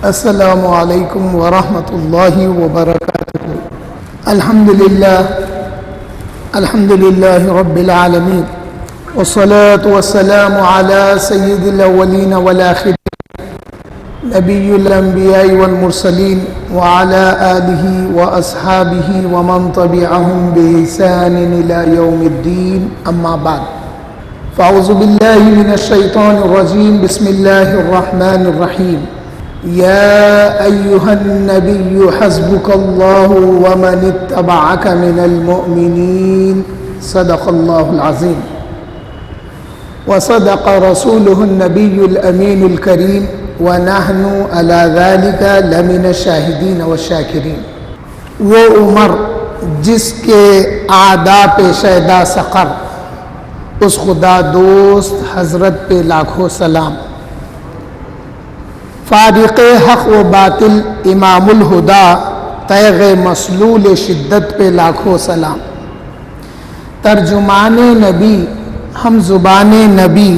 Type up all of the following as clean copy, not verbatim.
السلام علیکم ورحمۃ اللہ وبرکاتہ۔ الحمد للہ رب العالمین والصلاة والسلام علی سید الاولین والآخرین نبی الانبیاء والمرسلین وعلی آلہ واصحابہ ومن تبعہم بإحسان الی یوم الدین، اما بعد فاعوذ باللہ من الشیطان الرجیم، بسم اللہ الرحمن الرحیم۔ یا ایہا النبی حسبک اللہ ومن اتبعک من المؤمنین، صدق اللہ العظیم وصدق رسولہ النبی الامین الکریم ونحن علی ذلک لمن الشاہدین والشاکرین۔ وہ عمر جس کے اعداء پہ شیدا سقر، اس خدا دوست حضرت پہ لاکھوں سلام۔ فارق حق و باطل امام الہدا، تیغ مسلول شدت پہ لاکھوں سلام۔ ترجمان نبی ہم زبان نبی،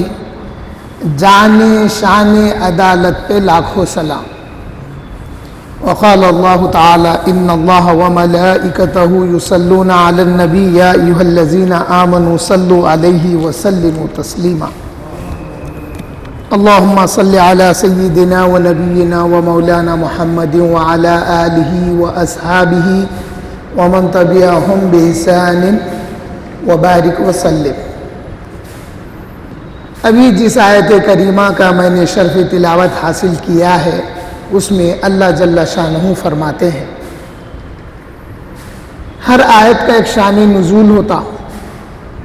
جان شان عدالت پہ لاکھوں سلام۔ وقال اللہ تعالی ان اللہ وملائکتہ یصلون علی النبی یا ایھا الذین آمنوا صلوا علیہ وسلموا تسلیما۔ اللہم صل علی سیدنا و نبینا و مولانا محمد وعلی آلہ و اصحابہ ومن تبعہم بإحسان وبارک وسلم۔ ابھی جس آیت کریمہ کا میں نے شرف تلاوت حاصل کیا ہے، اس میں اللہ جل شانہ فرماتے ہیں، ہر آیت کا ایک شان نزول ہوتا،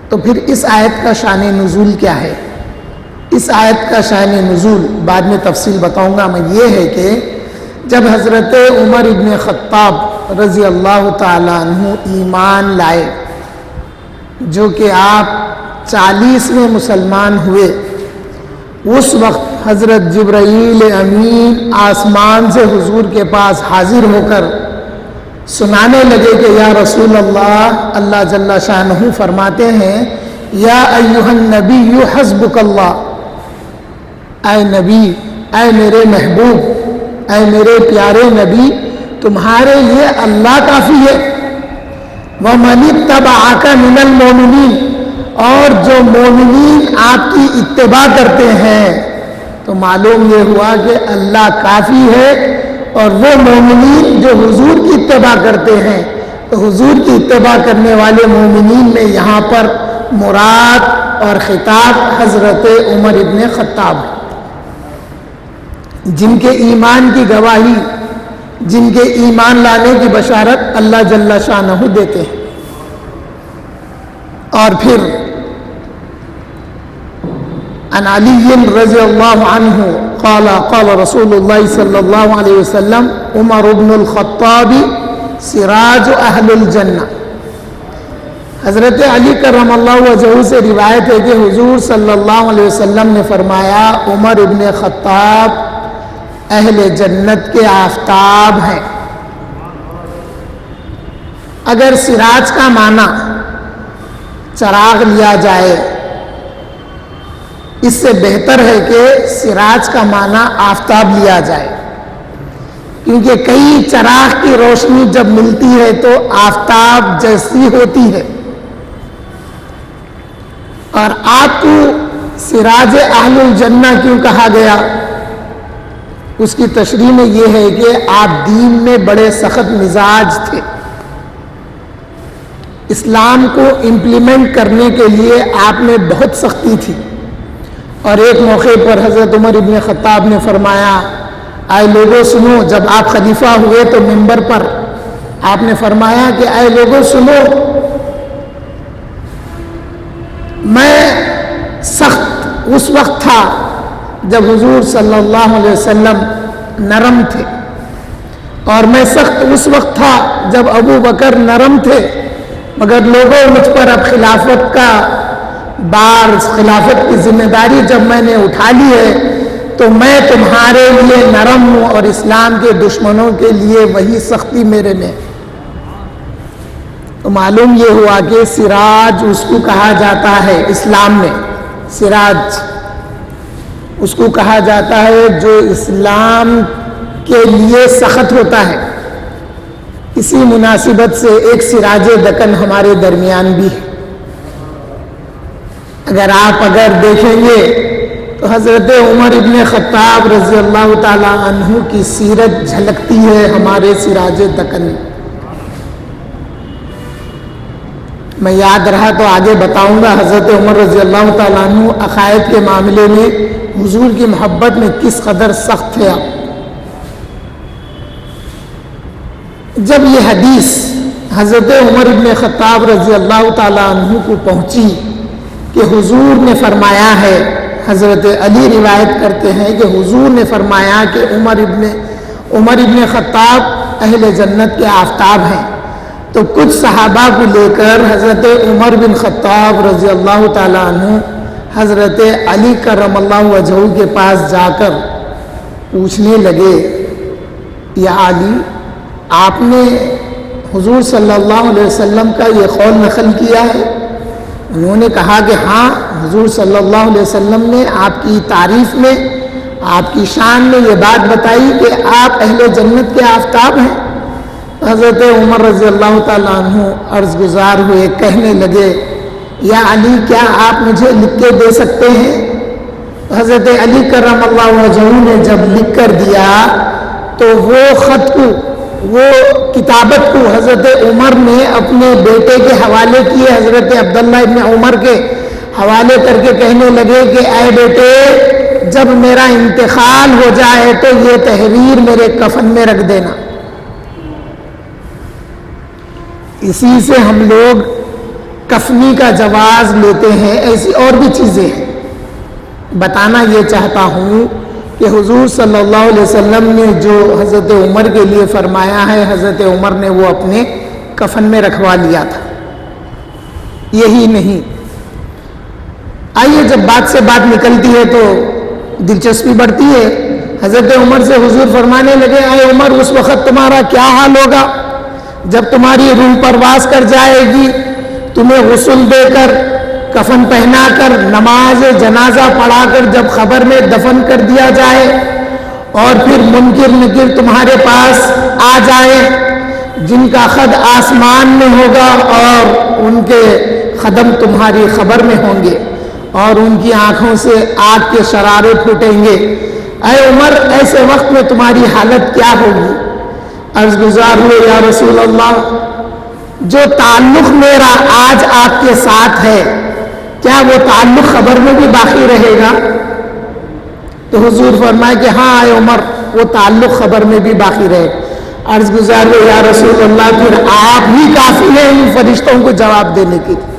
تو پھر اس آیت کا شان نزول کیا ہے؟ اس آیت کا شان نزول بعد میں تفصیل بتاؤں گا میں، یہ ہے کہ جب حضرت عمر ابن خطاب رضی اللہ تعالیٰ عنہ ایمان لائے، جو کہ آپ 40ویں مسلمان ہوئے، اس وقت حضرت جبرائیل امین آسمان سے حضور کے پاس حاضر ہو کر سنانے لگے کہ یا رسول اللہ، اللہ جل شانہ فرماتے ہیں یا ایھا النبی حسبک اللہ، اے نبی، اے میرے محبوب، اے میرے پیارے نبی، تمہارے لیے اللہ کافی ہے۔ وَمَنِ اتَّبَعَكَ مِنَ الْمُؤْمِنِينَ، اور جو مومنین آپ کی اتباع کرتے ہیں، تو معلوم یہ ہوا کہ اللہ کافی ہے، اور وہ مومنین جو حضور کی اتباع کرتے ہیں، تو حضور کی اتباع کرنے والے مومنین میں یہاں پر مراد اور خطاب حضرت عمر ابن خطاب ہے، جن کے ایمان کی گواہی، جن کے ایمان لانے کی بشارت اللہ جل شانہ دیتے ہیں۔ اور پھر عن علی رضی اللہ عنہ قال قال رسول اللہ صلی اللہ علیہ وسلم عمر بن الخطاب سراج اہل الجنہ۔ حضرت علی کرم اللہ وجہہ سے روایت ہے کہ حضور صلی اللہ علیہ وسلم نے فرمایا، عمر ابن خطاب اہل جنت کے آفتاب ہیں۔ اگر سراج کا معنی چراغ لیا جائے، اس سے بہتر ہے کہ سراج کا معنی آفتاب لیا جائے، کیونکہ کئی چراغ کی روشنی جب ملتی ہے تو آفتاب جیسی ہوتی ہے، اور آپ کو سراج اہل الجنہ کیوں کہا گیا؟ اس کی تشریح میں یہ ہے کہ آپ دین میں بڑے سخت مزاج تھے، اسلام کو امپلیمنٹ کرنے کے لیے آپ میں بہت سختی تھی، اور ایک موقع پر حضرت عمر ابن خطاب نے فرمایا، اے لوگوں سنو، جب آپ خلیفہ ہوئے تو منبر پر آپ نے فرمایا کہ اے لوگوں سنو، میں سخت اس وقت تھا جب حضور صلی اللہ علیہ وسلم نرم تھے، اور میں سخت اس وقت تھا جب ابو بکر نرم تھے، مگر لوگوں مجھ پر اب خلافت کا بار، خلافت کی ذمہ داری جب میں نے اٹھا لی ہے، تو میں تمہارے لیے نرم ہوں، اور اسلام کے دشمنوں کے لیے وہی سختی میرے میں۔ تو معلوم یہ ہوا کہ سراج اس کو کہا جاتا ہے اسلام میں، سراج اس کو کہا جاتا ہے جو اسلام کے لیے سخت ہوتا ہے۔ اسی مناسبت سے ایک سراج دکن ہمارے درمیان بھی ہے۔ اگر دیکھیں گے تو حضرت عمر ابن خطاب رضی اللہ تعالی عنہ کی سیرت جھلکتی ہے ہمارے سراج دکن میں۔ میں یاد رہا تو آگے بتاؤں گا حضرت عمر رضی اللہ تعالیٰ عنہ عقائد کے معاملے میں حضور کی محبت میں کس قدر سخت تھے۔ جب یہ حدیث حضرت عمر ابن خطاب رضی اللہ تعالیٰ عنہ کو پہنچی کہ حضور نے فرمایا ہے، حضرت علی روایت کرتے ہیں کہ حضور نے فرمایا کہ عمر ابن خطاب اہل جنت کے آفتاب ہیں، تو کچھ صحابہ کو لے کر حضرت عمر بن خطاب رضی اللہ تعالیٰ عنہ حضرت علی کرم اللہ وجہہ کے پاس جا کر پوچھنے لگے، یا علی، آپ نے حضور صلی اللہ علیہ وسلم کا یہ قول نقل کیا ہے؟ انہوں نے کہا کہ ہاں، حضور صلی اللہ علیہ وسلم نے آپ کی تعریف میں، آپ کی شان میں یہ بات بتائی کہ آپ اہل جنت کے آفتاب ہیں۔ حضرت عمر رضی اللہ تعالیٰ عنہ عرض گزار ہوئے، کہنے لگے، یا علی، کیا آپ مجھے لکھ کے دے سکتے ہیں؟ حضرت علی کرم اللہ وجہہ نے جب لکھ کر دیا تو وہ خط کو، وہ کتابت کو حضرت عمر نے اپنے بیٹے کے حوالے کیے، حضرت عبداللہ ابن عمر کے حوالے کر کے کہنے لگے کہ اے بیٹے، جب میرا انتقال ہو جائے تو یہ تحریر میرے کفن میں رکھ دینا۔ اسی سے ہم لوگ کفنی کا جواز لیتے ہیں، ایسی اور بھی چیزیں ہیں۔ بتانا یہ چاہتا ہوں کہ حضور صلی اللہ علیہ وسلم نے جو حضرت عمر کے لیے فرمایا ہے، حضرت عمر نے وہ اپنے کفن میں رکھوا لیا تھا۔ یہی نہیں، آئیے، جب بات سے بات نکلتی ہے تو دلچسپی بڑھتی ہے۔ حضرت عمر سے حضور فرمانے لگے، اے عمر، اس وقت تمہارا کیا حال ہوگا جب تمہاری روح پرواز کر جائے گی، تمہیں غسل دے کر، کفن پہنا کر، نماز جنازہ پڑھا کر جب قبر میں دفن کر دیا جائے، اور پھر منکر نکر تمہارے پاس آ جائے، جن کا خد آسمان میں ہوگا اور ان کے قدم تمہاری خبر میں ہوں گے، اور ان کی آنکھوں سے آگ کے شرارے پھوٹیں گے، اے عمر، ایسے وقت میں تمہاری حالت کیا ہوگی؟ عرض گزار ہوئے، یا رسول اللہ، جو تعلق میرا آج آپ کے ساتھ ہے، کیا وہ تعلق خبر میں بھی باقی رہے گا؟ تو حضور فرمائے کہ ہاں اے عمر، وہ تعلق خبر میں بھی باقی رہے۔ عرض گزار ہوئے، یا رسول اللہ، پھر آپ ہی کافی ہیں ان فرشتوں کو جواب دینے کے لیے۔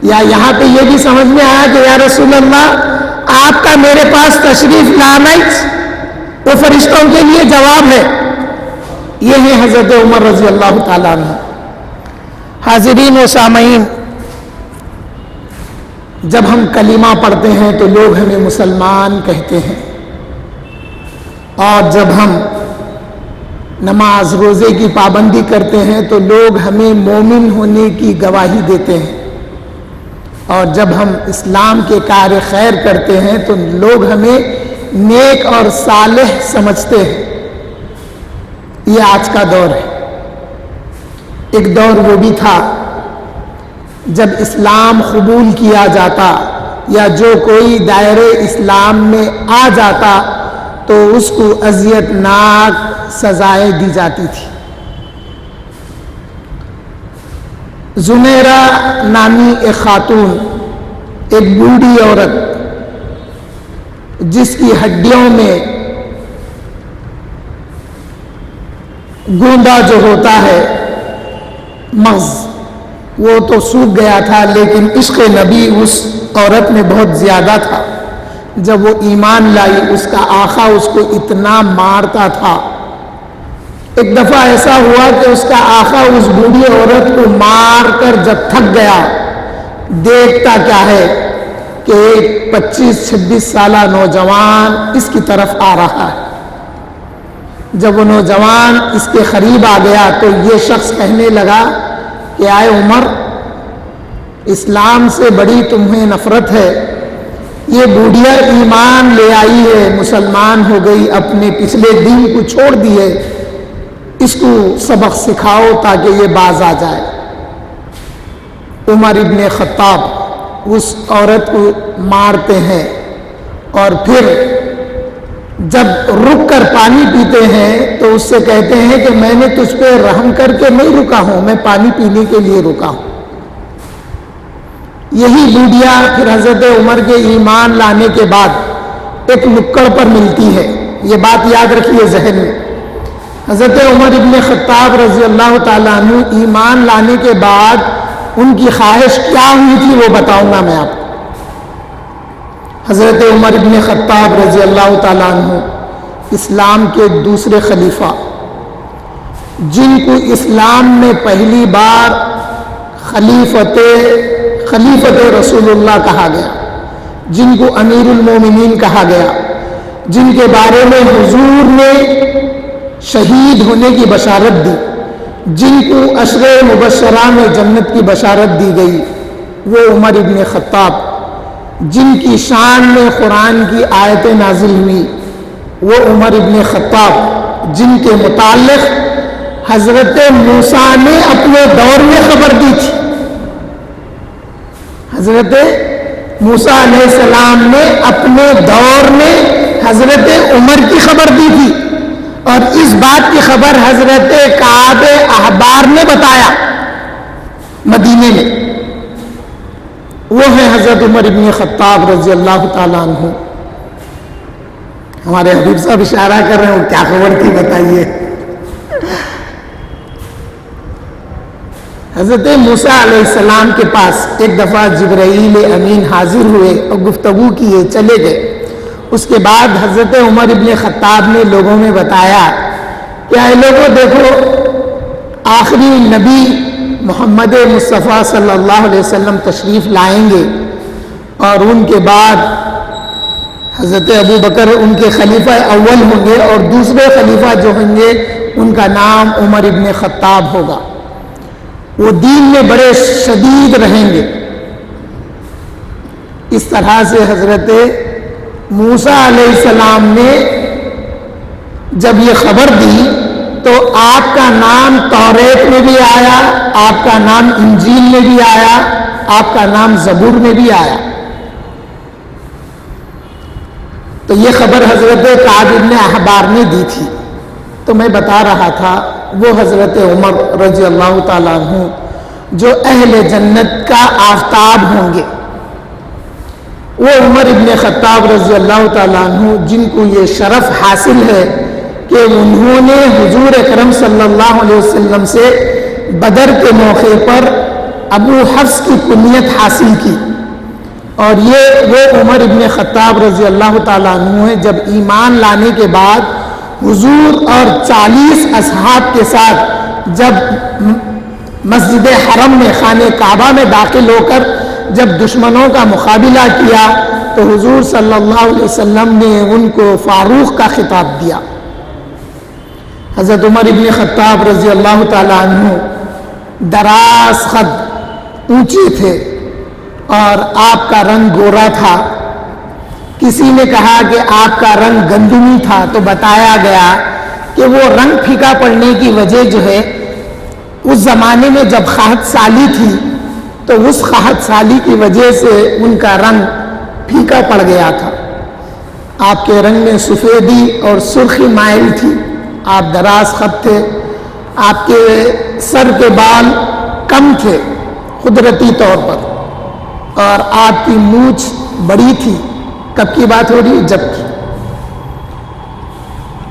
یا یہاں پہ یہ بھی سمجھ میں آیا کہ یا رسول اللہ، آپ کا میرے پاس تشریف لانا وہ فرشتوں کے لیے جواب ہے۔ یہ ہے حضرت عمر رضی اللہ تعالیٰ عنہ۔ حاضرین و سامعین، جب ہم کلمہ پڑھتے ہیں تو لوگ ہمیں مسلمان کہتے ہیں، اور جب ہم نماز روزے کی پابندی کرتے ہیں تو لوگ ہمیں مومن ہونے کی گواہی دیتے ہیں، اور جب ہم اسلام کے کار خیر کرتے ہیں تو لوگ ہمیں نیک اور صالح سمجھتے ہیں۔ یہ آج کا دور ہے۔ ایک دور وہ بھی تھا جب اسلام قبول کیا جاتا یا جو کوئی دائرے اسلام میں آ جاتا تو اس کو اذیت ناک سزائیں دی جاتی تھی۔ زنیرہ نامی ایک خاتون، ایک بوڑھی عورت جس کی ہڈیوں میں گوندا جو ہوتا ہے، مغز، وہ تو سوکھ گیا تھا، لیکن عشق نبی اس عورت میں بہت زیادہ تھا۔ جب وہ ایمان لائی، اس کا آقا اس کو اتنا مارتا تھا۔ ایک دفعہ ایسا ہوا کہ اس کا آقا اس بوڑھی عورت کو مار کر جب تھک گیا، دیکھتا کیا ہے کہ ایک 25-26 سالہ نوجوان اس کی طرف آ رہا ہے۔ جب وہ نوجوان اس کے قریب آ گیا تو یہ شخص کہنے لگا کہ اے عمر، اسلام سے بڑی تمہیں نفرت ہے، یہ بوڑھیا ایمان لے آئی ہے، مسلمان ہو گئی، اپنے پچھلے دین کو چھوڑ دی ہے، اس کو سبق سکھاؤ تاکہ یہ باز آ جائے۔ عمر ابن خطاب اس عورت کو مارتے ہیں اور پھر جب رک کر پانی پیتے ہیں تو اس سے کہتے ہیں کہ میں نے تجھ پہ رحم کر کے نہیں رکا ہوں، میں پانی پینے کے لیے رکا ہوں۔ یہی بوڑھیا پھر حضرت عمر کے ایمان لانے کے بعد ایک نکڑ پر ملتی ہے، یہ بات یاد رکھیے ذہن میں۔ حضرت عمر ابن خطاب رضی اللہ تعالیٰ عنہ ایمان لانے کے بعد ان کی خواہش کیا ہوئی تھی وہ بتاؤں گا میں آپ کو۔ حضرت عمر ابن خطاب رضی اللہ تعالیٰ عنہ اسلام کے دوسرے خلیفہ، جن کو اسلام میں پہلی بار خلیفت رسول اللہ کہا گیا، جن کو امیر المومنین کہا گیا، جن کے بارے میں حضور نے شہید ہونے کی بشارت دی، جن کو عشرے مبشرہ میں جنت کی بشارت دی گئی، وہ عمر ابن خطاب، جن کی شان میں قرآن کی آیتیں نازل ہوئی، وہ عمر ابن خطاب جن کے متعلق حضرت موسیٰ نے اپنے دور میں خبر دی تھی۔ حضرت موسیٰ علیہ السلام نے اپنے دور میں حضرت عمر کی خبر دی تھی، اور اس بات کی خبر حضرت کعب احبار نے بتایا مدینے میں۔ وہ ہیں حضرت عمر ابن خطاب رضی اللہ تعالیٰ عنہ۔ ہمارے حبیب صاحب اشارہ کر رہے ہیں، کیا خبر تھی بتائیے۔ حضرت موسیٰ علیہ السلام کے پاس ایک دفعہ جبرائیل امین حاضر ہوئے اور گفتگو کیے، چلے گئے۔ اس کے بعد حضرت عمر ابن خطاب نے لوگوں میں بتایا کہ اے لوگوں دیکھو، آخری نبی محمد مصطفیٰ صلی اللہ علیہ وسلم تشریف لائیں گے، اور ان کے بعد حضرت ابو بکر ان کے خلیفہ اول ہوں گے، اور دوسرے خلیفہ جو ہوں گے ان کا نام عمر ابن خطاب ہوگا۔ وہ دین میں بڑے شدید رہیں گے۔ اس طرح سے حضرت موسیٰ علیہ السلام نے جب یہ خبر دی تو آپ کا نام توریت میں بھی آیا، آپ کا نام انجیل میں بھی آیا، آپ کا نام زبور میں بھی آیا۔ تو یہ خبر حضرت کعب ابن احبار نے دی تھی۔ تو میں بتا رہا تھا وہ حضرت عمر رضی اللہ تعالیٰ عنہ جو اہل جنت کا آفتاب ہوں گے، وہ عمر ابن خطاب رضی اللہ تعالیٰ عنہ جن کو یہ شرف حاصل ہے کہ انہوں نے حضور اکرم صلی اللہ علیہ وسلم سے بدر کے موقع پر ابو حفص کی کنیت حاصل کی، اور یہ وہ عمر ابن خطاب رضی اللہ تعالیٰ عنہ ہیں جب ایمان لانے کے بعد حضور اور 40 اصحاب کے ساتھ جب مسجد حرم میں خانہ کعبہ میں داخل ہو کر جب دشمنوں کا مقابلہ کیا تو حضور صلی اللہ علیہ وسلم نے ان کو فاروق کا خطاب دیا۔ حضرت عمر ابن خطاب رضی اللہ تعالیٰ عنہ دراز قد اونچے تھے اور آپ کا رنگ گورا تھا۔ کسی نے کہا کہ آپ کا رنگ گندمی تھا تو بتایا گیا کہ وہ رنگ پھیکا پڑنے کی وجہ جو ہے اس زمانے میں جب قحط سالی تھی تو اس قحط سالی کی وجہ سے ان کا رنگ پھیکا پڑ گیا تھا۔ آپ کے رنگ میں سفیدی اور سرخی مائل تھی، آپ دراز قد تھے، آپ کے سر کے بال کم تھے قدرتی طور پر، اور آپ کی مونچھ بڑی تھی۔ کب کی بات ہو رہی؟ جب کی۔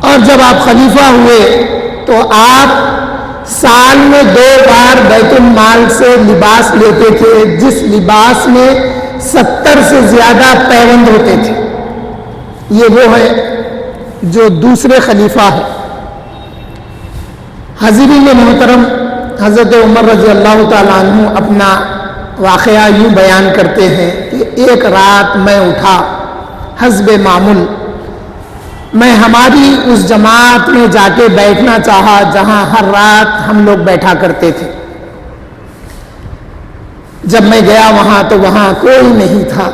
اور جب آپ خلیفہ ہوئے تو آپ سال میں 2 بار بیت المال سے لباس لیتے تھے، جس لباس میں 70 سے زیادہ پیوند ہوتے تھے۔ یہ وہ ہے جو دوسرے خلیفہ ہے۔ حاضرین محترم، حضرت عمر رضی اللہ تعالیٰ عنہ اپنا واقعہ یوں بیان کرتے ہیں کہ ایک رات میں اٹھا حسب معمول، میں ہماری اس جماعت میں جا کے بیٹھنا چاہا جہاں ہر رات ہم لوگ بیٹھا کرتے تھے۔ جب میں گیا وہاں تو وہاں کوئی نہیں تھا۔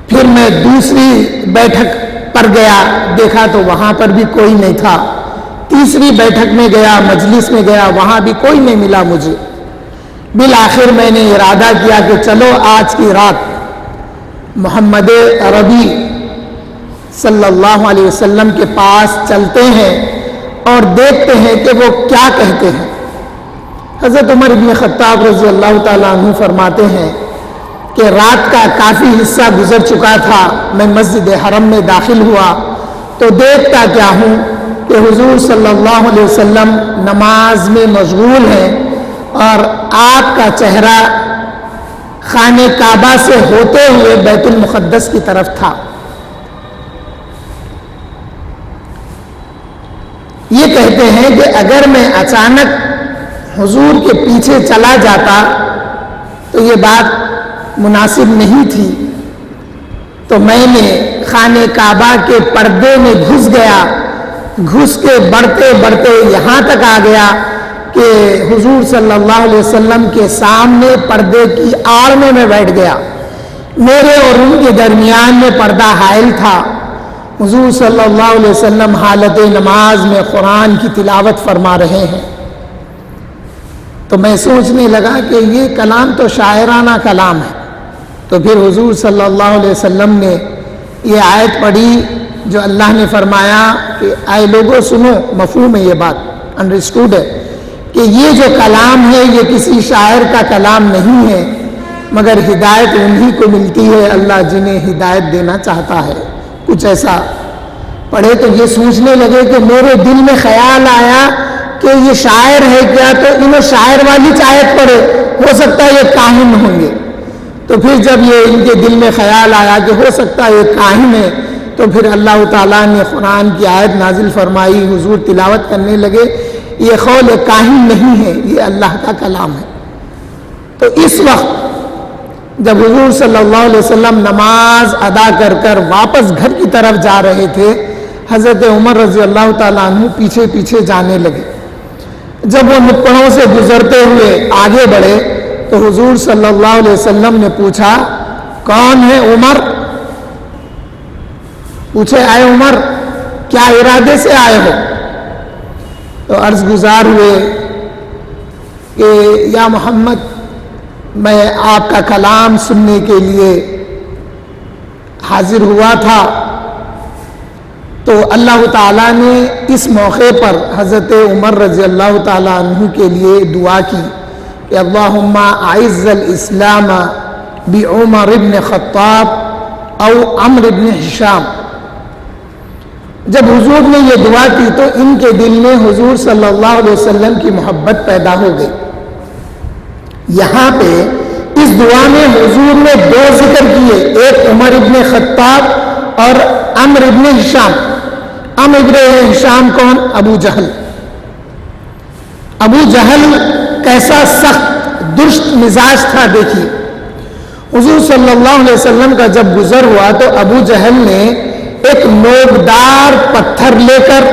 پھر میں دوسری بیٹھک پر گیا، دیکھا تو وہاں پر بھی کوئی نہیں تھا۔ تیسری بیٹھک میں گیا، مجلس میں گیا، وہاں بھی کوئی نہیں ملا مجھے۔ بالآخر میں نے ارادہ کیا کہ چلو آج کی رات محمد عربی صلی اللہ علیہ وسلم کے پاس چلتے ہیں اور دیکھتے ہیں کہ وہ کیا کہتے ہیں۔ حضرت عمر بن خطاب رضی اللہ تعالیٰ عنہ فرماتے ہیں کہ رات کا کافی حصہ گزر چکا تھا، میں مسجد حرم میں داخل ہوا تو دیکھتا کیا ہوں کہ حضور صلی اللہ علیہ وسلم نماز میں مشغول ہیں اور آپ کا چہرہ خانہ کعبہ سے ہوتے ہوئے بیت المقدس کی طرف تھا۔ یہ کہتے ہیں کہ اگر میں اچانک حضور کے پیچھے چلا جاتا تو یہ بات مناسب نہیں تھی، تو میں نے خانہ کعبہ کے پردے میں گھس گیا، گھس کے بڑھتے بڑھتے یہاں تک آ گیا کہ حضور صلی اللہ علیہ وسلم کے سامنے پردے کی آڑ میں بیٹھ گیا۔ میرے اور ان کے درمیان میں پردہ حائل تھا۔ حضور صلی اللہ علیہ وسلم حالت نماز میں قرآن کی تلاوت فرما رہے ہیں۔ تو میں سوچنے لگا کہ یہ کلام تو شاعرانہ کلام ہے۔ تو پھر حضور صلی اللہ علیہ وسلم نے یہ آیت پڑھی جو اللہ نے فرمایا کہ اے لوگوں سنو، مفہوم ہے، یہ بات انڈرسٹوڈ ہے کہ یہ جو کلام ہے یہ کسی شاعر کا کلام نہیں ہے، مگر ہدایت انہی کو ملتی ہے اللہ جنہیں ہدایت دینا چاہتا ہے۔ کچھ ایسا پڑھے تو یہ سوچنے لگے کہ میرے دل میں خیال آیا کہ یہ شاعر ہے کیا، تو انہیں شاعر والی آیت پڑھے، ہو سکتا ہے یہ کاہن ہوں گے۔ تو پھر جب یہ ان کے دل میں خیال آیا کہ ہو سکتا ہے یہ کاہن ہے، تو پھر اللہ تعالیٰ نے قرآن کی آیت نازل فرمائی، حضور تلاوت کرنے لگے، یہ قول کاہن نہیں ہے، یہ اللہ کا کلام ہے۔ تو اس وقت جب حضور صلی اللہ علیہ وسلم نماز ادا کر کر واپس گھر کی طرف جا رہے تھے، حضرت عمر رضی اللہ تعالیٰ عنہ پیچھے پیچھے جانے لگے۔ جب وہ نپڑوں سے گزرتے ہوئے آگے بڑھے تو حضور صلی اللہ علیہ وسلم نے پوچھا، کون ہے عمر؟ پوچھے، اے عمر کیا ارادے سے آئے ہو؟ تو عرض گزار ہوئے کہ یا محمد، میں آپ کا کلام سننے کے لیے حاضر ہوا تھا۔ تو اللہ تعالیٰ نے اس موقع پر حضرت عمر رضی اللہ تعالیٰ عنہ کے لیے دعا کی کہ اللہم اعز الاسلام بعمر ابن خطاب او عمرو ابن ہشام۔ جب حضور نے یہ دعا کی تو ان کے دل میں حضور صلی اللہ علیہ وسلم کی محبت پیدا ہو گئی۔ یہاں پہ اس دعا میں حضور نے دو ذکر کیے، ایک عمر ابن خطاب اور عمرو ابن ہشام۔ عمرو ابن ہشام کون؟ ابو جہل۔ ابو جہل کیسا سخت درست مزاج تھا، دیکھیے حضور صلی اللہ علیہ وسلم کا جب گزر ہوا تو ابو جہل نے ایک نوکدار پتھر لے کر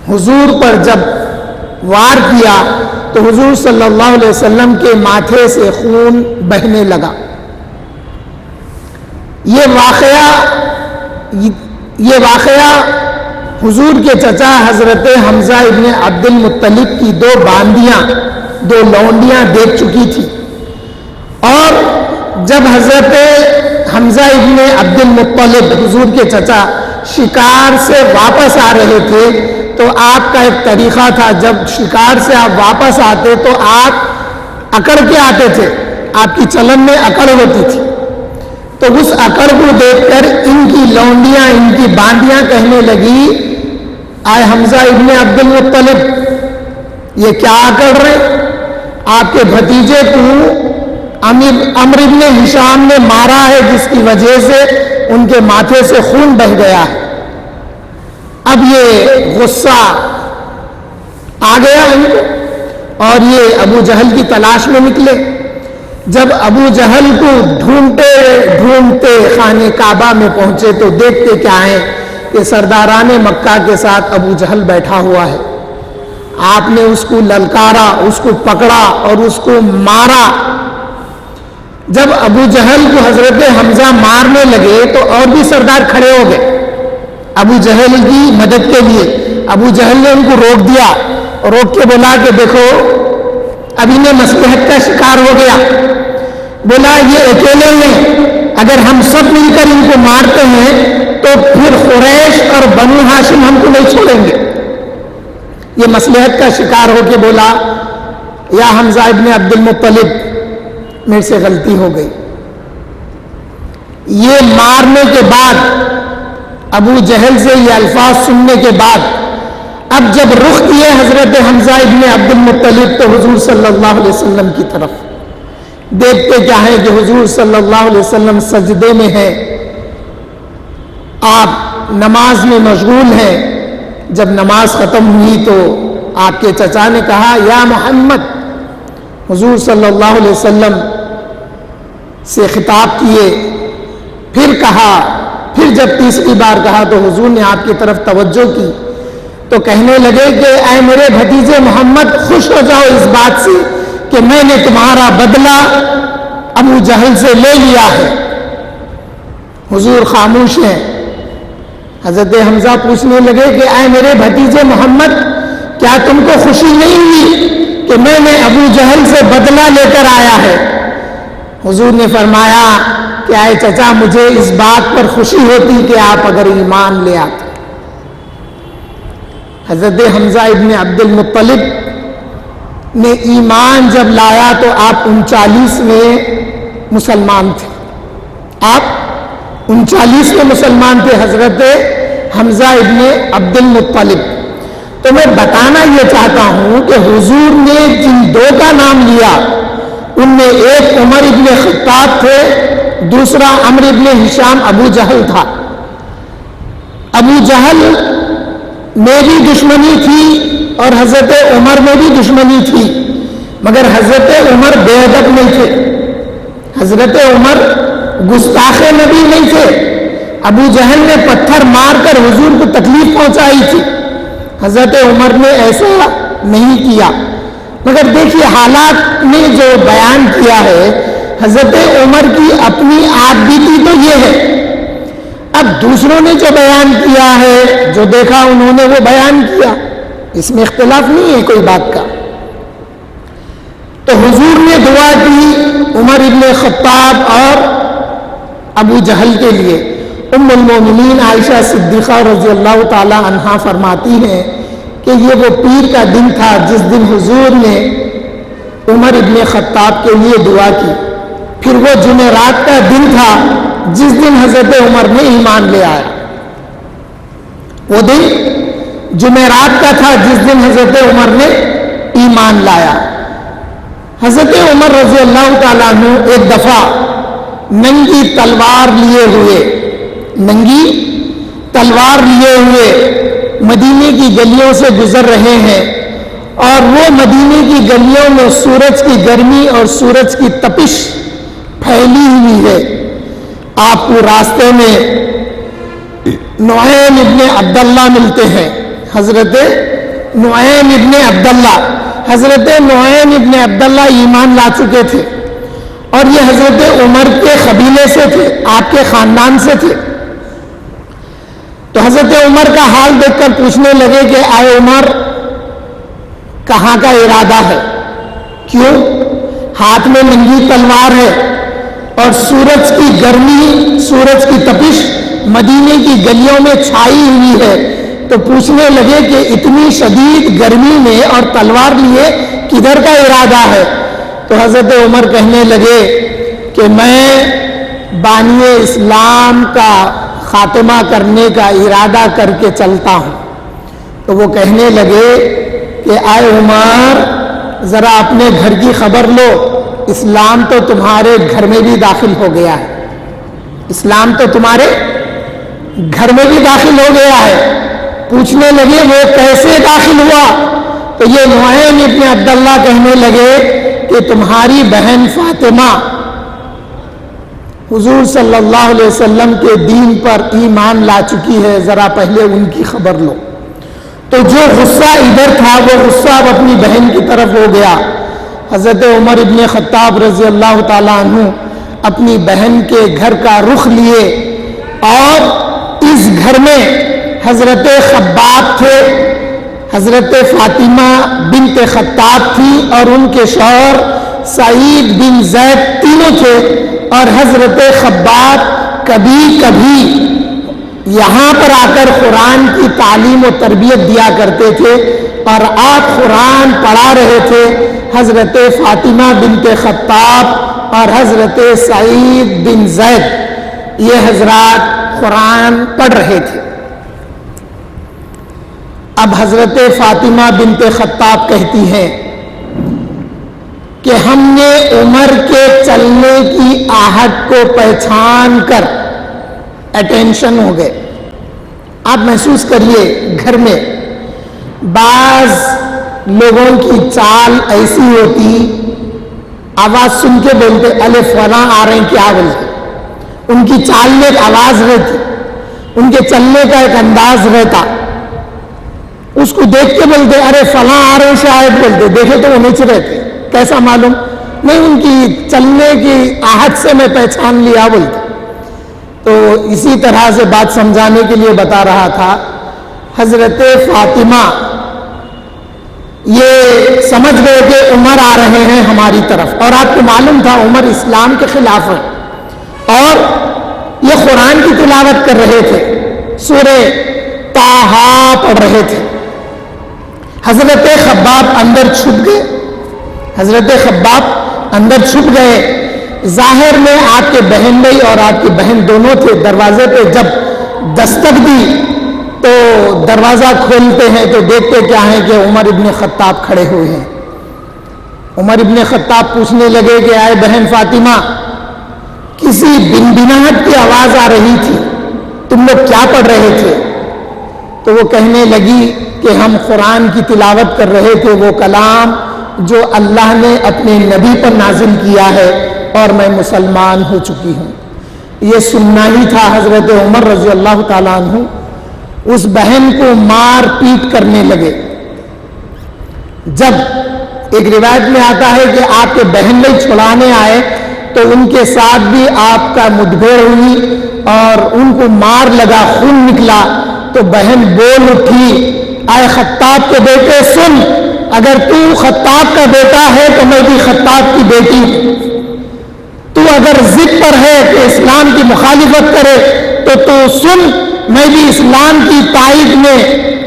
حضور پر جب وار کیا تو حضور صلی اللہ علیہ وسلم کے ماتھے سے خون بہنے لگا۔ یہ واقعہ حضور کے چچا حضرت حمزہ ابن عبد المطلب کی دو باندیاں، دو لونڈیاں دیکھ چکی تھی، اور جب حضرت حمزہ ابن عبد المطلب حضور کے چچا شکار سے واپس آ رہے تھے تو آپ کا ایک طریقہ تھا، جب شکار سے آپ واپس آتے تو آپ اکڑ کے آتے تھے، آپ کی چلن میں اکڑ ہوتی تھی۔ تو اس اکڑ کو دیکھ کر ان کی لونڈیاں، ان کی باندیاں کہنے لگی، آئے حمزہ ابن عبد المطلب یہ کیا اکڑ رہے؟ آپ کے بھتیجے کو عمرو ابن ہشام نے مارا ہے، جس کی وجہ سے ان کے ماتھے سے خون بہہ گیا ہے۔ اب یہ غصہ آ گیا ان کو اور یہ ابو جہل کی تلاش میں نکلے۔ جب ابو جہل کو ڈھونڈتے ڈھونڈتے خانہ کعبہ میں پہنچے تو دیکھتے کیا ہے کہ سرداران مکہ کے ساتھ ابو جہل بیٹھا ہوا ہے۔ آپ نے اس کو للکارا، اس کو پکڑا اور اس کو مارا۔ جب ابو جہل کو حضرت حمزہ مارنے لگے تو اور بھی سردار کھڑے ہو گئے ابو جہل کی مدد کے لیے. ابو جہل نے ان کو روک دیا, روک کے بولا کہ دیکھو اب انہیں مصلحت کا شکار ہو گیا. بولا یہ اکیلے ہیں, اگر ہم سب مل کر ان کو مارتے ہیں تو پھر قریش اور بنو ہاشم ہم کو نہیں چھوڑیں گے. یہ مصلحت کا شکار ہو کے بولا یا حمزہ ابن عبد المطلب میرے سے غلطی ہو گئی. یہ مارنے کے بعد ابو جہل سے یہ الفاظ سننے کے بعد اب جب رخ کیے حضرت حمزہ ابن عبد المطلب تو حضور صلی اللہ علیہ وسلم کی طرف, دیکھتے کیا ہے کہ حضور صلی اللہ علیہ وسلم سجدے میں ہیں, آپ نماز میں مشغول ہیں. جب نماز ختم ہوئی تو آپ کے چچا نے کہا یا محمد, حضور صلی اللہ علیہ وسلم سے خطاب کیے, پھر کہا, پھر جب تیسری بار کہا تو حضور نے آپ کی طرف توجہ کی تو کہنے لگے کہ اے میرے بھتیجے محمد خوش ہو جاؤ اس بات سے کہ میں نے تمہارا بدلہ ابو جہل سے لے لیا ہے. حضور خاموش ہیں. حضرت حمزہ پوچھنے لگے کہ اے میرے بھتیجے محمد کیا تم کو خوشی نہیں ہوئی کہ میں نے ابو جہل سے بدلہ لے کر آیا ہے؟ حضور نے فرمایا کہ اے چچا مجھے اس بات پر خوشی ہوتی کہ آپ اگر ایمان لے آتے. حضرت حمزہ ابن عبد المطلب نے ایمان جب لایا تو آپ 39ویں مسلمان تھے. آپ 39ویں مسلمان تھے حضرت حمزہ ابن عبد المطلب. تو میں بتانا یہ چاہتا ہوں کہ حضور نے جن دو کا نام لیا ان میں ایک عمر ابن خطاب تھے, دوسرا عمرو ابن ہشام ابو جہل تھا. ابو جہل میں بھی دشمنی تھی اور حضرت عمر میں بھی دشمنی تھی, مگر حضرت عمر بے ادب نہیں تھے, حضرت عمر گستاخ نبی نہیں تھے. ابو جہل نے پتھر مار کر حضور کو تکلیف پہنچائی تھی, حضرت عمر نے ایسا نہیں کیا. مگر دیکھیے حالات نے جو بیان کیا ہے, حضرت عمر کی اپنی عادت بیتی تو یہ ہے, اب دوسروں نے جو بیان کیا ہے, جو دیکھا انہوں نے وہ بیان کیا, اس میں اختلاف نہیں ہے کوئی بات کا. تو حضور نے دعا کی عمر ابن خطاب اور ابو جہل کے لیے. ام المومنین عائشہ صدیقہ رضی اللہ تعالی عنہا فرماتی ہیں کہ یہ وہ پیر کا دن تھا جس دن حضور نے عمر ابن خطاب کے لیے دعا کی. پھر وہ جمعرات کا دن تھا جس دن حضرت عمر نے ایمان لے آیا. وہ دن جمعرات کا تھا جس دن حضرت عمر نے ایمان لایا. حضرت عمر رضی اللہ تعالیٰ عنہ ایک دفعہ ننگی تلوار لیے ہوئے مدینے کی گلیوں سے گزر رہے ہیں, اور وہ مدینے کی گلیوں میں سورج کی گرمی اور سورج کی تپش پھیلی ہوئی ہے. آپ کو راستے میں نعیم ابن عبداللہ ملتے ہیں. حضرت نعیم ابن عبداللہ ایمان لا چکے تھے, اور یہ حضرت عمر کے قبیلے سے تھے, آپ کے خاندان سے تھے. تو حضرت عمر کا حال دیکھ کر پوچھنے لگے کہ اے عمر کہاں کا ارادہ ہے؟ کیوں؟ ہاتھ میں ننگی تلوار ہے اور سورج کی گرمی, سورج کی تپش مدینے کی گلیوں میں چھائی ہوئی ہے. تو پوچھنے لگے کہ اتنی شدید گرمی میں اور تلوار لیے کدھر کا ارادہ ہے؟ تو حضرت عمر کہنے لگے کہ میں بانی اسلام کا خاتمہ کرنے کا ارادہ کر کے چلتا ہوں. تو وہ کہنے لگے کہ اے عمر ذرا اپنے گھر کی خبر لو, اسلام تو تمہارے گھر میں بھی داخل ہو گیا ہے, اسلام تو تمہارے گھر میں بھی داخل ہو گیا ہے. پوچھنے لگے وہ کیسے داخل ہوا؟ تو یہ نعیم ابن عبداللہ کہنے لگے کہ تمہاری بہن فاطمہ حضور صلی اللہ علیہ وسلم کے دین پر ایمان لا چکی ہے, ذرا پہلے ان کی خبر لو. تو جو غصہ ادھر تھا وہ غصہ اب اپنی بہن کی طرف ہو گیا. حضرت عمر ابن خطاب رضی اللہ تعالیٰ عنہ اپنی بہن کے گھر کا رخ لیے اور اس گھر میں حضرت خباب تھے، حضرت فاطمہ بنت خطاب تھی اور ان کے شوہر سعید بن زید تینوں تھے، اور حضرت خباب کبھی کبھی یہاں پر آ کر قرآن کی تعلیم و تربیت دیا کرتے تھے، اور آپ قرآن پڑھا رہے تھے۔ حضرت فاطمہ بنت خطاب اور حضرت سعید بن زید یہ حضرات قرآن پڑھ رہے تھے۔ اب حضرت فاطمہ بنت خطاب کہتی ہیں کہ ہم نے عمر کے چلنے کی آہٹ کو پہچان کر اٹینشن ہو گئے۔ آپ محسوس کریے گھر میں بعض لوگوں کی چال ایسی ہوتی، آواز سن کے بولتے الف فلاں آ رہے ہیں کیا بولتے، ان کی چال میں ایک آواز رہتی، ان کے چلنے کا ایک انداز رہتا، اس کو دیکھ کے بولتے ارے فلاں آ رہے ہیں شاید، بولتے دیکھے تو وہ نیچے رہتے، کیسا معلوم نہیں، ان کی چلنے کی آہٹ سے میں پہچان لیا بولتے۔ تو اسی طرح سے بات سمجھانے کے لیے بتا رہا تھا، حضرت فاطمہ یہ سمجھ گئے کہ عمر آ رہے ہیں ہماری طرف، اور آپ کو معلوم تھا عمر اسلام کے خلاف ہے، اور یہ قرآن کی تلاوت کر رہے تھے، سورہ طٰہٰ پڑھ رہے تھے۔ حضرت خباب اندر چھپ گئے، حضرت خباب اندر چھپ گئے۔ ظاہر میں آپ کے بہن بھائی اور آپ کی بہن دونوں تھے، دروازے پہ جب دستک دی تو دروازہ کھولتے ہیں تو دیکھتے کیا ہے کہ عمر ابن خطاب کھڑے ہوئے ہیں۔ عمر ابن خطاب پوچھنے لگے کہ آئے بہن فاطمہ، کسی بنبناہٹ کی آواز آ رہی تھی، تم لوگ کیا پڑھ رہے تھے؟ تو وہ کہنے لگی کہ ہم قرآن کی تلاوت کر رہے تھے، وہ کلام جو اللہ نے اپنے نبی پر نازل کیا ہے، اور میں مسلمان ہو چکی ہوں۔ یہ سننا ہی تھا۔ حضرت عمر رضی اللہ تعالیٰ عنہ اس بہن کو مار پیٹ کرنے لگے۔ جب ایک روایت میں آتا ہے کہ آپ کے بہن بھائی چھڑانے آئے تو ان کے ساتھ بھی آپ کا مدبھیڑ ہوئی اور ان کو مار لگا، خون نکلا، تو بہن بول اٹھی، اے خطاب کے بیٹے سن، اگر تو خطاب کا بیٹا ہے تو میں بھی خطاب کی بیٹی ہوں، تو اگر ضد پر ہے کہ اسلام کی مخالفت کرے تو سن، میں بھی اسلام کی تائید میں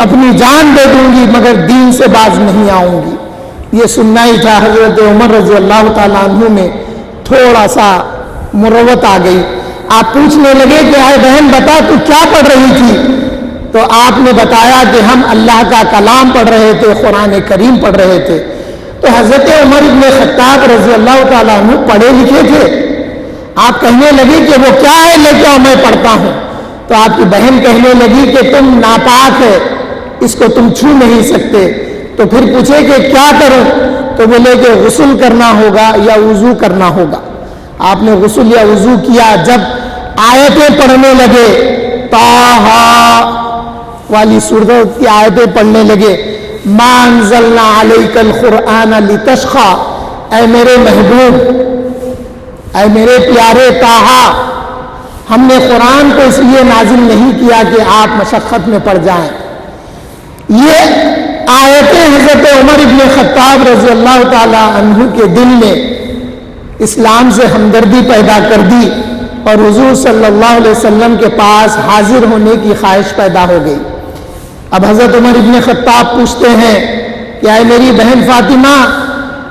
اپنی جان دے دوں گی مگر دین سے باز نہیں آؤں گی۔ یہ سننا ہی تھا۔ حضرت عمر رضی اللہ تعالیٰ عنہ میں تھوڑا سا مروت آ گئی۔ آپ پوچھنے لگے کہ آئے بہن بتا تو کیا پڑھ رہی تھی؟ تو آپ نے بتایا کہ ہم اللہ کا کلام پڑھ رہے تھے، قرآن کریم پڑھ رہے تھے۔ تو حضرت عمر ابن خطاب رضی اللہ تعالیٰ عنہ پڑھے لکھے تھے۔ آپ کہنے لگے کہ وہ کیا ہے لے کے میں پڑھتا ہوں؟ تو آپ کی بہن کہنے لگی کہ تم ناپاک ہے، اس کو تم چھو نہیں سکتے۔ تو پھر پوچھے کہ کیا کروں؟ تو بولے کہ غسل کرنا ہوگا یا وضو کرنا ہوگا۔ آپ نے غسل یا وضو کیا۔ جب آیتیں پڑھنے لگے، طٰہٰ والی سورت کی آیتیں پڑھنے لگے، ما انزلنا علیک القرآن لتشقی، اے میرے محبوب، اے میرے پیارے طٰہٰ، ہم نے قرآن کو اس لیے نازل نہیں کیا کہ آپ مشقت میں پڑ جائیں۔ یہ آیتیں حضرت عمر ابن خطاب رضی اللہ تعالی عنہ کے دل میں اسلام سے ہمدردی پیدا کر دی اور حضور صلی اللہ علیہ وسلم کے پاس حاضر ہونے کی خواہش پیدا ہو گئی۔ اب حضرت عمر ابن خطاب پوچھتے ہیں کہ اے میری بہن فاطمہ،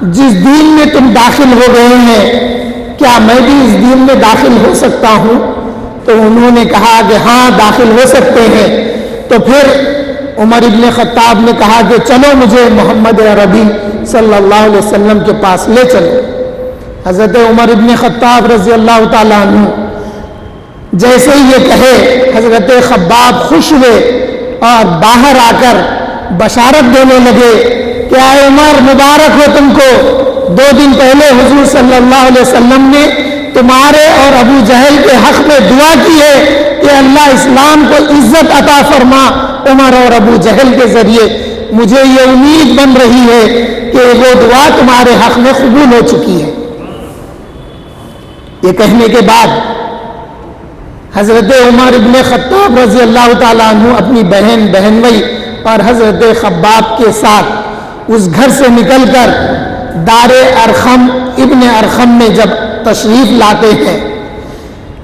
جس دین میں تم داخل ہو گئے ہیں کیا میں بھی اس دین میں داخل ہو سکتا ہوں؟ تو انہوں نے کہا کہ ہاں داخل ہو سکتے ہیں۔ تو پھر عمر ابن خطاب نے کہا کہ چلو مجھے محمد عربی صلی اللہ علیہ وسلم کے پاس لے چلو۔ حضرت عمر ابن خطاب رضی اللہ تعالیٰ عنہ جیسے ہی یہ کہے، حضرت خباب خوش ہوئے اور باہر آ کر بشارت دینے لگے کہ اے عمر مبارک ہو تم کو، 2 دن پہلے حضور صلی اللہ علیہ وسلم نے تمہارے اور ابو جہل کے حق میں دعا کی ہے کہ اللہ اسلام کو عزت عطا فرما عمر اور ابو جہل کے ذریعے۔ مجھے یہ امید بن رہی ہے کہ وہ دعا تمہارے حق میں قبول ہو چکی ہے۔ یہ کہنے کے بعد حضرت عمر ابن خطاب رضی اللہ تعالیٰ عنہ اپنی بہن بہنوئی اور حضرت خباب کے ساتھ اس گھر سے نکل کر دار ارقم ابن ارقم میں جب تشریف لاتے ہیں،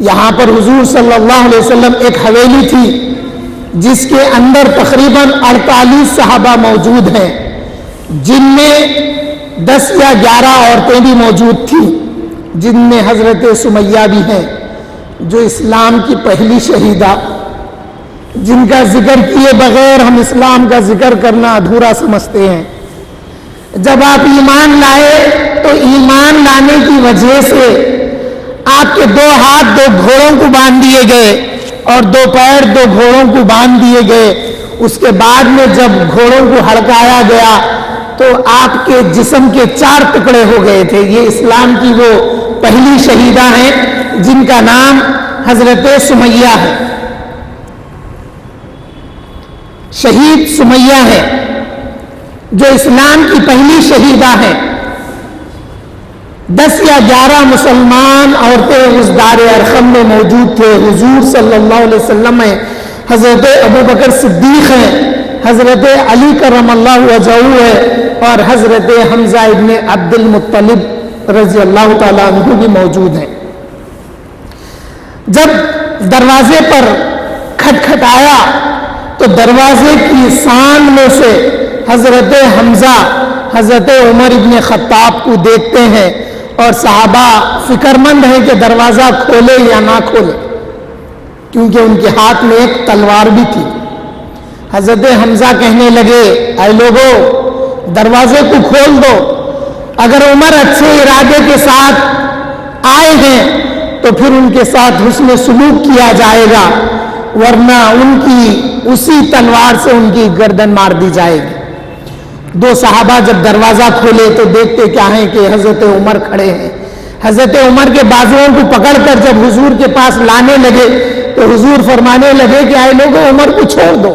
یہاں پر حضور صلی اللہ علیہ وسلم ایک حویلی تھی جس کے اندر تقریباً 48 صحابہ موجود ہیں، جن میں 10 یا 11 عورتیں بھی موجود تھیں، جن میں حضرت سمیہ بھی ہیں جو اسلام کی پہلی شہیدہ، جن کا ذکر کیے بغیر ہم اسلام کا ذکر کرنا ادھورا سمجھتے ہیں۔ جب آپ ایمان لائے تو ایمان لانے کی وجہ سے آپ کے 2 ہاتھ 2 گھوڑوں کو باندھ دیے گئے اور 2 پیر 2 گھوڑوں کو باندھ دیے گئے۔ اس کے بعد میں جب گھوڑوں کو ہڑکایا گیا تو آپ کے جسم کے 4 ٹکڑے ہو گئے تھے۔ یہ اسلام کی وہ پہلی شہیدہ ہیں جن کا نام حضرت سمیہ ہے، شہید سمیہ ہے جو اسلام کی پہلی شہیدہ ہے۔ 10 یا 11 مسلمان عورتیں اس دار ارقم میں موجود تھے۔ حضور صلی اللہ علیہ وسلم میں حضرت ابوبکر صدیق ہیں، حضرت علی کرم اللہ وجہہ ہے اور حضرت حمزہ ابن عبد المطلب رضی اللہ تعالیٰ عنہ بھی موجود ہیں۔ جب دروازے پر کھٹکھٹایا تو دروازے کی سان میں سے حضرت حمزہ حضرت عمر ابن خطاب کو دیکھتے ہیں اور صحابہ فکر مند ہیں کہ دروازہ کھولے یا نہ کھولے، کیونکہ ان کے ہاتھ میں ایک تلوار بھی تھی۔ حضرت حمزہ کہنے لگے، اے لوگو دروازے کو کھول دو، اگر عمر اچھے ارادے کے ساتھ آئے ہیں تو پھر ان کے ساتھ حسن سلوک کیا جائے گا، ورنہ ان کی اسی تلوار سے ان کی گردن مار دی جائے گی۔ 2 صحابہ جب دروازہ کھولے تو دیکھتے کیا ہیں کہ حضرت عمر کھڑے ہیں۔ حضرت عمر کے بازوؤں کو پکڑ کر جب حضور کے پاس لانے لگے تو حضور فرمانے لگے کہ اے لوگوں عمر کو چھوڑ دو۔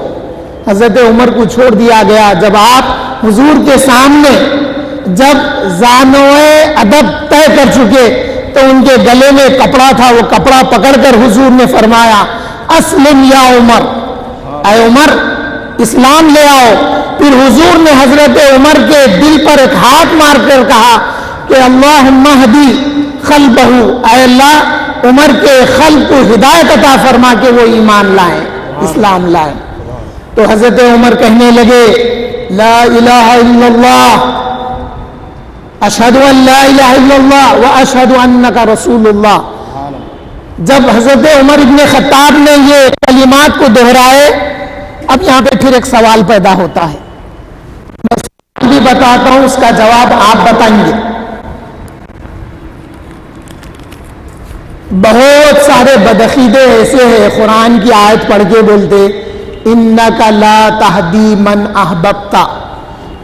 حضرت عمر کو چھوڑ دیا گیا۔ جب آپ حضور کے سامنے جب زانوئے ادب طے کر چکے تو ان کے گلے میں کپڑا تھا، وہ کپڑا پکڑ کر حضور نے فرمایا، اسلم یا عمر، اے عمر اسلام لے آؤ۔ پھر حضور نے حضرت عمر کے دل پر ایک ہاتھ مار کر کہا کہ اللہم اہدی قلبہ، اے اللہ عمر کے قلب کو ہدایت عطا فرما کہ وہ ایمان لائیں، اسلام لائیں۔ تو حضرت عمر کہنے لگے، لا الہ الا اللہ، اشہد ان لا الہ الا اللہ واشہد انک رسول اللہ۔ جب حضرت عمر ابن خطاب نے یہ کلمات کو دہرائے، اب یہاں پہ پھر ایک سوال پیدا ہوتا ہے، میں بھی بتاتا ہوں، اس کا جواب آپ بتائیں گے۔ بہت سارے بدعقیدے ایسے ہیں قرآن کی آیت پڑھ کے بولتے انک لا تہدی من احببت،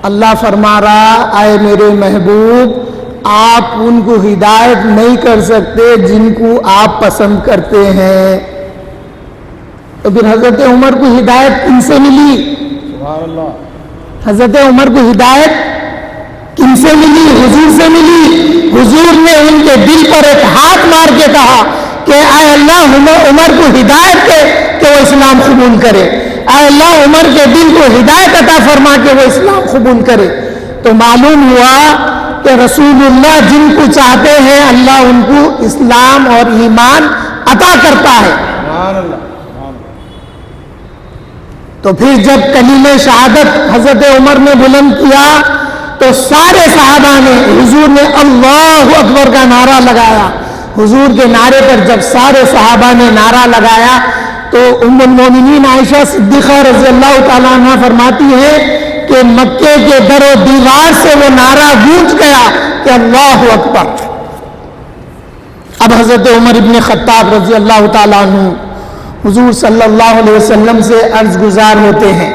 اللہ فرما رہا اے میرے محبوب آپ ان کو ہدایت نہیں کر سکتے جن کو آپ پسند کرتے ہیں۔ تو پھر حضرت عمر کو ہدایت کن سے ملی؟ سبحان اللہ۔ حضرت عمر کو ہدایت کن سے ملی؟ حضور سے ملی۔ حضور نے ان کے دل پر ایک ہاتھ مار کے کہا کہ اے اللہ عمر کو ہدایت دے کہ وہ اسلام قبول کرے، اے اللہ عمر کے دل کو ہدایت عطا فرما کہ وہ اسلام قبول کرے۔ تو معلوم ہوا کہ رسول اللہ جن کو چاہتے ہیں اللہ ان کو اسلام اور ایمان عطا کرتا ہے۔ سبحان اللہ۔ تو پھر جب کلمہ شہادت حضرت عمر نے بلند کیا تو سارے صحابہ نے، حضور نے اللہ اکبر کا نعرہ لگایا۔ حضور کے نعرے پر جب سارے صحابہ نے نعرہ لگایا تو ام المومنین عائشہ صدیقہ رضی اللہ تعالیٰ عنہ فرماتی ہے کہ مکے کے در و دیوار سے وہ نعرہ گونج گیا کہ اللہ اکبر۔ اب حضرت عمر ابن خطاب رضی اللہ تعالیٰ عنہ حضور صلی اللہ علیہ وسلم سے عرض گزار ہوتے ہیں۔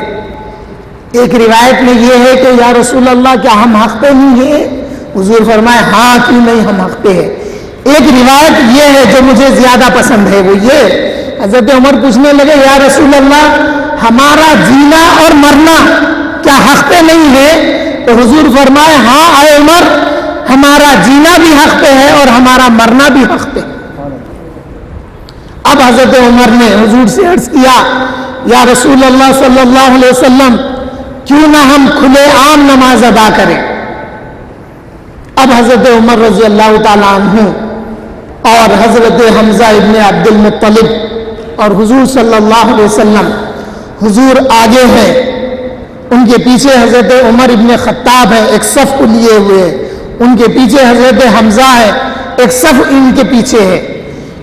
ایک روایت میں یہ ہے کہ یا رسول اللہ کیا ہم حق پہ نہیں ہیں؟ حضور فرمائے ہاں کیوں نہیں، ہم حق پہ ہیں۔ ایک روایت یہ ہے جو مجھے زیادہ پسند ہے، وہ یہ حضرت عمر پوچھنے لگے یا رسول اللہ ہمارا جینا اور مرنا کیا حق پہ نہیں ہے؟ تو حضور فرمائے ہاں اے عمر ہمارا جینا بھی حق پہ ہے اور ہمارا مرنا بھی حق پہ ہے۔ حضرت عمر نے حضور سے عرض کیا یا رسول اللہ صلی اللہ علیہ وسلم کیوں نہ ہم کھلے عام نماز ادا کریں. اب حضرت عمر رضی اللہ تعالیٰ عنہ اور حضرت حمزہ ابن عبد المطلب اور حضور صلی اللہ علیہ وسلم، حضور آگے ہیں، ان کے پیچھے حضرت عمر ابن خطاب ہے ایک صف کو لیے ہوئے، ان کے پیچھے حضرت حمزہ ہے ایک صف ان کے پیچھے ہے.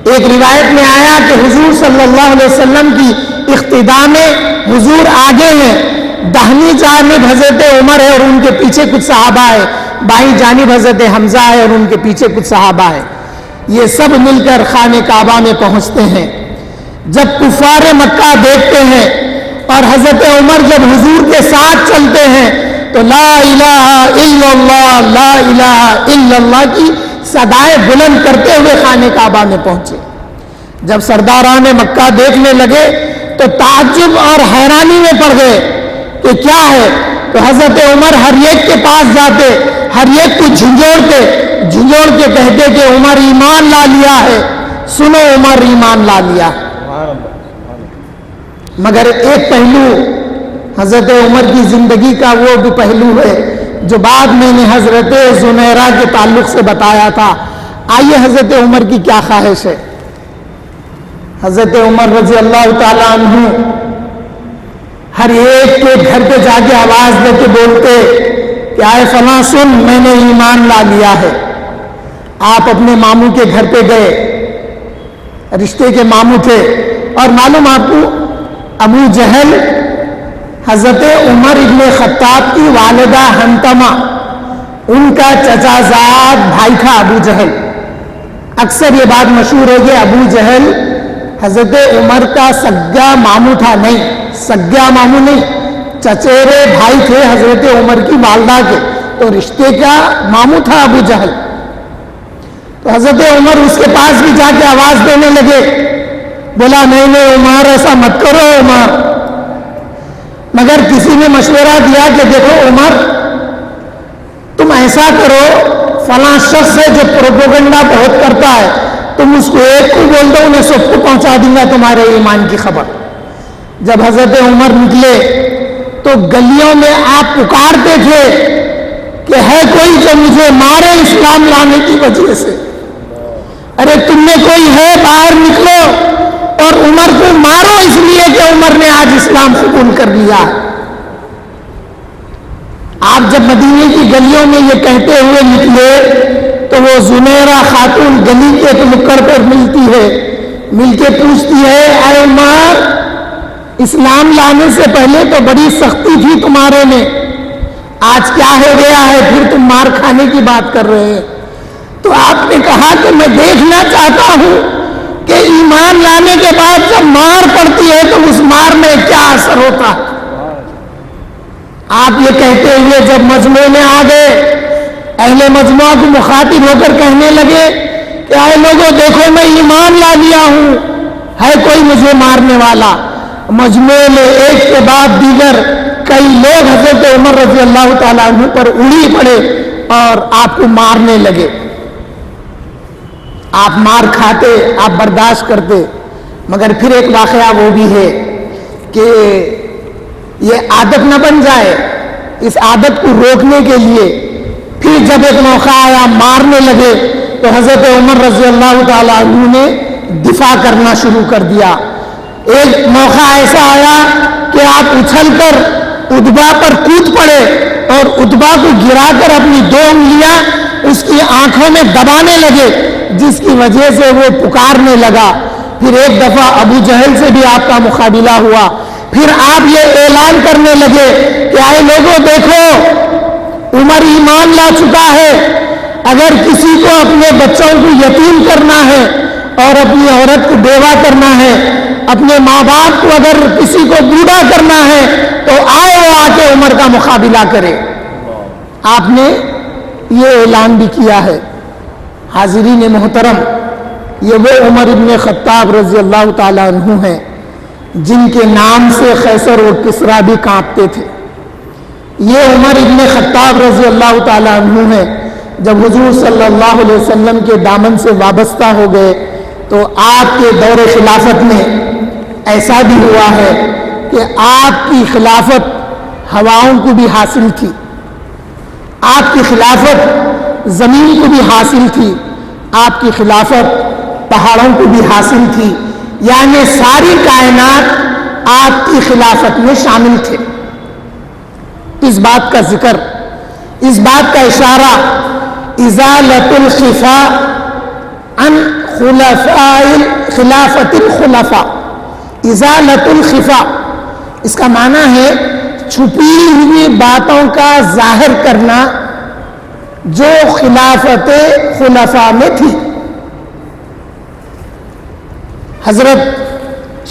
ایک روایت میں آیا کہ حضور صلی اللہ علیہ وسلم کی اقتداء میں حضور آگے ہیں، داہنی جانب حضرت عمر ہے اور ان کے پیچھے کچھ صحابہ ہے، بائیں جانب حضرت حمزہ ہے اور ان کے پیچھے کچھ صحابہ ہے. یہ سب مل کر خانہ کعبہ میں پہنچتے ہیں. جب کفار مکہ دیکھتے ہیں اور حضرت عمر جب حضور کے ساتھ چلتے ہیں تو لا الہ الا اللہ لا الہ الا اللہ کی صدائیں بلند کرتے ہوئے خانہ کعبہ میں پہنچے. جب سرداران مکہ دیکھنے لگے تو تعجب اور حیرانی میں پڑ گئے کہ کیا ہے. تو حضرت عمر ہر ایک کے پاس جاتے، ہر ایک کو جھنجھوڑ کے کہتے کہ عمر ایمان لا لیا ہے، سنو عمر ایمان لا لیا ہے. مگر ایک پہلو حضرت عمر کی زندگی کا وہ بھی پہلو ہے جو بعد میں نے حضرت زنیرہ کے تعلق سے بتایا تھا. آئیے حضرت عمر کی کیا خواہش ہے. حضرت عمر رضی اللہ تعالیٰ عنہ ہر ایک کے گھر پہ جا کے آواز دے کے بولتے کہ آئے فلاں سن میں نے ایمان لا لیا ہے. آپ اپنے ماموں کے گھر پہ گئے، رشتے کے ماموں تھے، اور معلوم آپ کو ابو جہل حضرت عمر ابن خطاب کی والدہ حنتمہ ان کا چچا زاد بھائی تھا ابو جہل. اکثر یہ بات مشہور ہے کہ ابو جہل حضرت عمر کا سگا ماموں تھا. نہیں، سگا ماموں نہیں، چچیرے بھائی تھے حضرت عمر کی والدہ کے، تو رشتے کا ماموں تھا ابو جہل. تو حضرت عمر اس کے پاس بھی جا کے آواز دینے لگے، بولا نہیں عمر ایسا مت کرو عمر. مگر کسی نے مشورہ دیا کہ دیکھو عمر تم ایسا کرو، فلاں شخص ہے جو پروپیگنڈا بہت کرتا ہے، تم اس کو ایک کو بول دو، انہیں سب کو پہنچا دوں گا تمہارے ایمان کی خبر. جب حضرت عمر نکلے تو گلیوں میں آپ پکارتے تھے کہ ہے کوئی جو مجھے مارے اسلام لانے کی وجہ سے. ارے تم میں کوئی ہے باہر نکلو اور عمر کو مارو اس لیے کہ عمر نے آج اسلام قبول کر لیا. آپ جب مدینے کی گلیوں میں یہ کہتے ہوئے نکلے تو وہ زنیرہ خاتون گلی کے ایک نکڑ پر ملتی ہے، مل کے پوچھتی ہے اے عمر اسلام لانے سے پہلے تو بڑی سختی تھی تمہارے میں، آج کیا ہو گیا ہے پھر تم مار کھانے کی بات کر رہے ہیں. تو آپ نے کہا کہ میں دیکھنا چاہتا ہوں کہ ایمان لانے کے بعد جب مار پڑتی ہے تو اس مار میں کیا اثر ہوتا ہے. آپ یہ کہتے ہوئے جب مجمع میں آ گئے، اہل مجموعہ کو مخاطب ہو کر کہنے لگے کہ اے لوگوں دیکھو میں ایمان لا لیا ہوں، ہے کوئی مجھے مارنے والا. مجمع میں ایک کے بعد دیگر کئی لوگ حضرت عمر رضی اللہ تعالیٰ عنہ پر اڑی پڑے اور آپ کو مارنے لگے. آپ مار کھاتے، آپ برداشت کرتے. مگر پھر ایک واقعہ وہ بھی ہے کہ یہ عادت نہ بن جائے، اس عادت کو روکنے کے لیے پھر جب ایک موقع آیا مارنے لگے تو حضرت عمر رضی اللہ تعالیٰ عنہ نے دفاع کرنا شروع کر دیا. ایک موقع ایسا آیا کہ آپ اچھل کر عتبہ پر کود پڑے اور عتبہ کو گرا کر اپنی 2 انگلیاں اس کی آنکھوں میں دبانے لگے، جس کی وجہ سے وہ پکارنے لگا. پھر ایک دفعہ ابو جہل سے بھی آپ کا مقابلہ ہوا. پھر آپ یہ اعلان کرنے لگے کہ اے لوگوں دیکھو عمر ایمان لا چکا ہے، اگر کسی کو اپنے بچوں کو یتیم کرنا ہے اور اپنی عورت کو بیوہ کرنا ہے، اپنے ماں باپ کو اگر کسی کو بوڑھا کرنا ہے تو آئے وہ آ کے عمر کا مقابلہ کرے. آپ نے یہ اعلان بھی کیا ہے. حاضرین محترم، یہ وہ عمر ابن خطاب رضی اللہ تعالیٰ عنہ ہیں جن کے نام سے قیصر و کسریٰ بھی کانپتے تھے. یہ عمر ابن خطاب رضی اللہ تعالیٰ عنہ ہیں جب حضور صلی اللہ علیہ وسلم کے دامن سے وابستہ ہو گئے تو آپ کے دور خلافت میں ایسا بھی ہوا ہے کہ آپ کی خلافت ہواؤں کو بھی حاصل تھی، آپ کی خلافت زمین کو بھی حاصل تھی، آپ کی خلافت پہاڑوں کو بھی حاصل تھی، یعنی ساری کائنات آپ کی خلافت میں شامل تھے۔ اس بات کا ذکر، اس بات کا اشارہ ازالۃ الخفاء عن خلافت الخلفاء، ازالۃ الخفاء اس کا معنی ہے چھپی ہوئی باتوں کا ظاہر کرنا جو خلافت خلفاء میں تھی۔ حضرت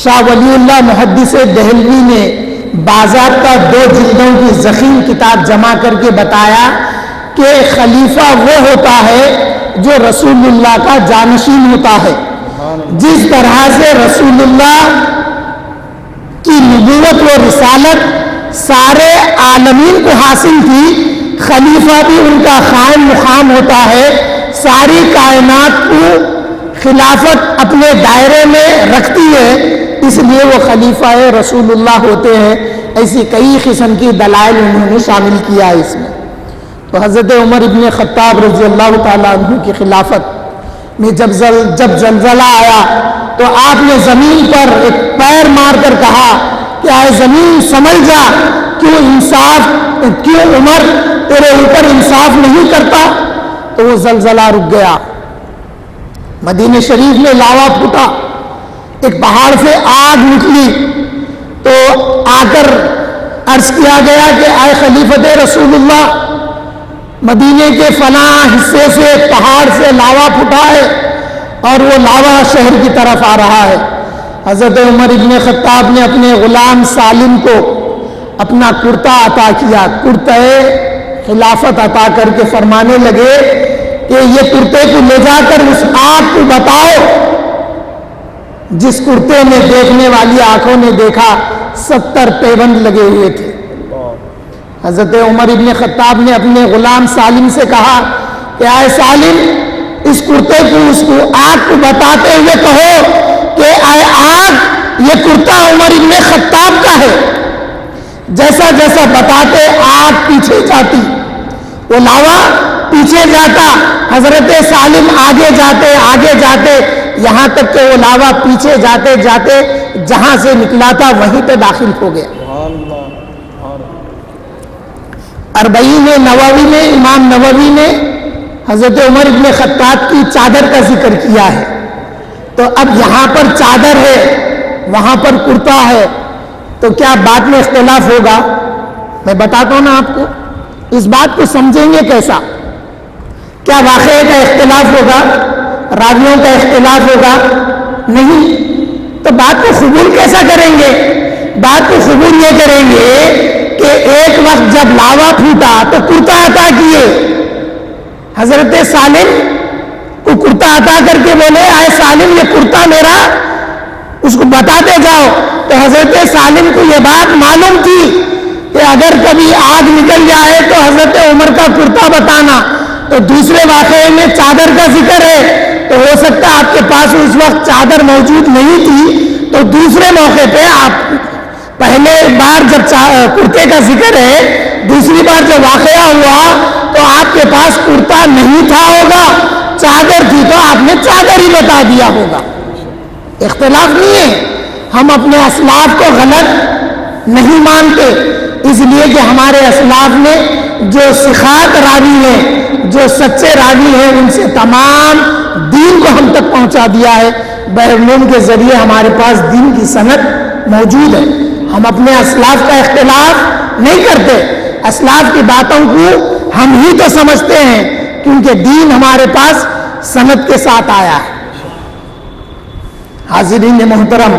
شاہ ولی اللہ محدث دہلوی نے باضابطہ 2 جلدوں کی ضخیم کتاب جمع کر کے بتایا کہ خلیفہ وہ ہوتا ہے جو رسول اللہ کا جانشین ہوتا ہے۔ جس طرح سے رسول اللہ کی نبوت و رسالت سارے عالمین کو حاصل تھی، خلیفہ بھی ان کا قائم مقام ہوتا ہے، ساری کائنات کو خلافت اپنے دائرے میں رکھتی ہے، اس لیے وہ خلیفہ رسول اللہ ہوتے ہیں۔ ایسی کئی قسم کی دلائل انہوں نے شامل کیا ہے اس میں۔ تو حضرت عمر ابن خطاب رضی اللہ تعالیٰ عنہ کی خلافت میں جب زلزلہ آیا تو آپ نے زمین پر ایک پیر مار کر کہا کہ اے زمین سنبھل جا، کیوں عمر تیرے اوپر انصاف نہیں کرتا؟ تو وہ زلزلہ رک گیا، مدینہ شریف میں لاوا پھوٹا، ایک پہاڑ سے آگ نکلی، تو آ کر عرض کیا گیا کہ اے خلیفت رسول اللہ، مدینے کے فلاں حصے سے پہاڑ سے لاوا پھوٹا ہے اور وہ لاوا شہر کی طرف آ رہا ہے۔ حضرت عمر ابن خطاب نے اپنے غلام سالم کو اپنا کرتا عطا کیا، کرتا خلافت عطا کر کے فرمانے لگے کہ یہ کرتے کو لے جا کر اس آگ کو بتاؤ جس کرتے میں دیکھنے والی آنکھوں نے دیکھا 70 پیوند لگے ہوئے تھے۔ حضرت عمر ابن خطاب نے اپنے غلام سالم سے کہا کہ اے سالم، اس کرتے کو اس کو آگ کو بتاتے ہوئے کہو کہ اے آگ، یہ کرتا عمر ابن خطاب کا ہے۔ جیسا جیسا بتاتے آگ پیچھے جاتی، وہ لاوا پیچھے جاتا، حضرت سالم آگے جاتے یہاں تک کہ وہ لاوا پیچھے جاتے جاتے جہاں سے نکلا تھا وہیں پہ داخل ہو گیا۔ اربعین نووی میں امام نووی نے حضرت عمر ابن خطاب کی چادر کا ذکر کیا ہے، تو اب یہاں پر چادر ہے وہاں پر کرتا ہے، تو کیا بات میں اختلاف ہوگا؟ میں بتاتا ہوں نا آپ کو، اس بات کو سمجھیں گے کیسا؟ کیا واقعے کا اختلاف ہوگا؟ راویوں کا اختلاف ہوگا؟ نہیں۔ تو بات کو قبول کیسا کریں گے؟ بات کو قبول یہ کریں گے کہ ایک وقت جب لاوا پھوٹا تو کرتا عطا کیے، حضرت سالم کو کرتا عطا کر کے بولے اے سالم، یہ کرتا میرا اس کو بتاتے جاؤ۔ تو حضرت سالم کو یہ بات معلوم تھی کہ اگر کبھی آگ نکل جائے تو حضرت عمر کا کرتا بتانا۔ تو دوسرے واقعے میں چادر کا ذکر ہے، تو ہو سکتا ہے آپ کے پاس اس وقت چادر موجود نہیں تھی، تو دوسرے موقع پہ آپ پہلے بار جب کرتے کا ذکر ہے، دوسری بار جب واقعہ ہوا تو آپ کے پاس کرتا نہیں تھا ہوگا، چادر تھی، تو آپ نے چادر ہی بتا دیا ہوگا۔ اختلاف نہیں ہے، ہم اپنے اسلاف کو غلط نہیں مانتے، اس لیے کہ ہمارے اسلاف نے جو ثقات راوی ہیں، جو سچے راوی ہیں، ان سے تمام دین کو ہم تک پہنچا دیا ہے۔ بیرون کے ذریعے ہمارے پاس دین کی سند موجود ہے، ہم اپنے اسلاف کا اختلاف نہیں کرتے، اسلاف کی باتوں کو ہم ہی تو سمجھتے ہیں کیونکہ دین ہمارے پاس سند کے ساتھ آیا ہے۔ حاضرین محترم،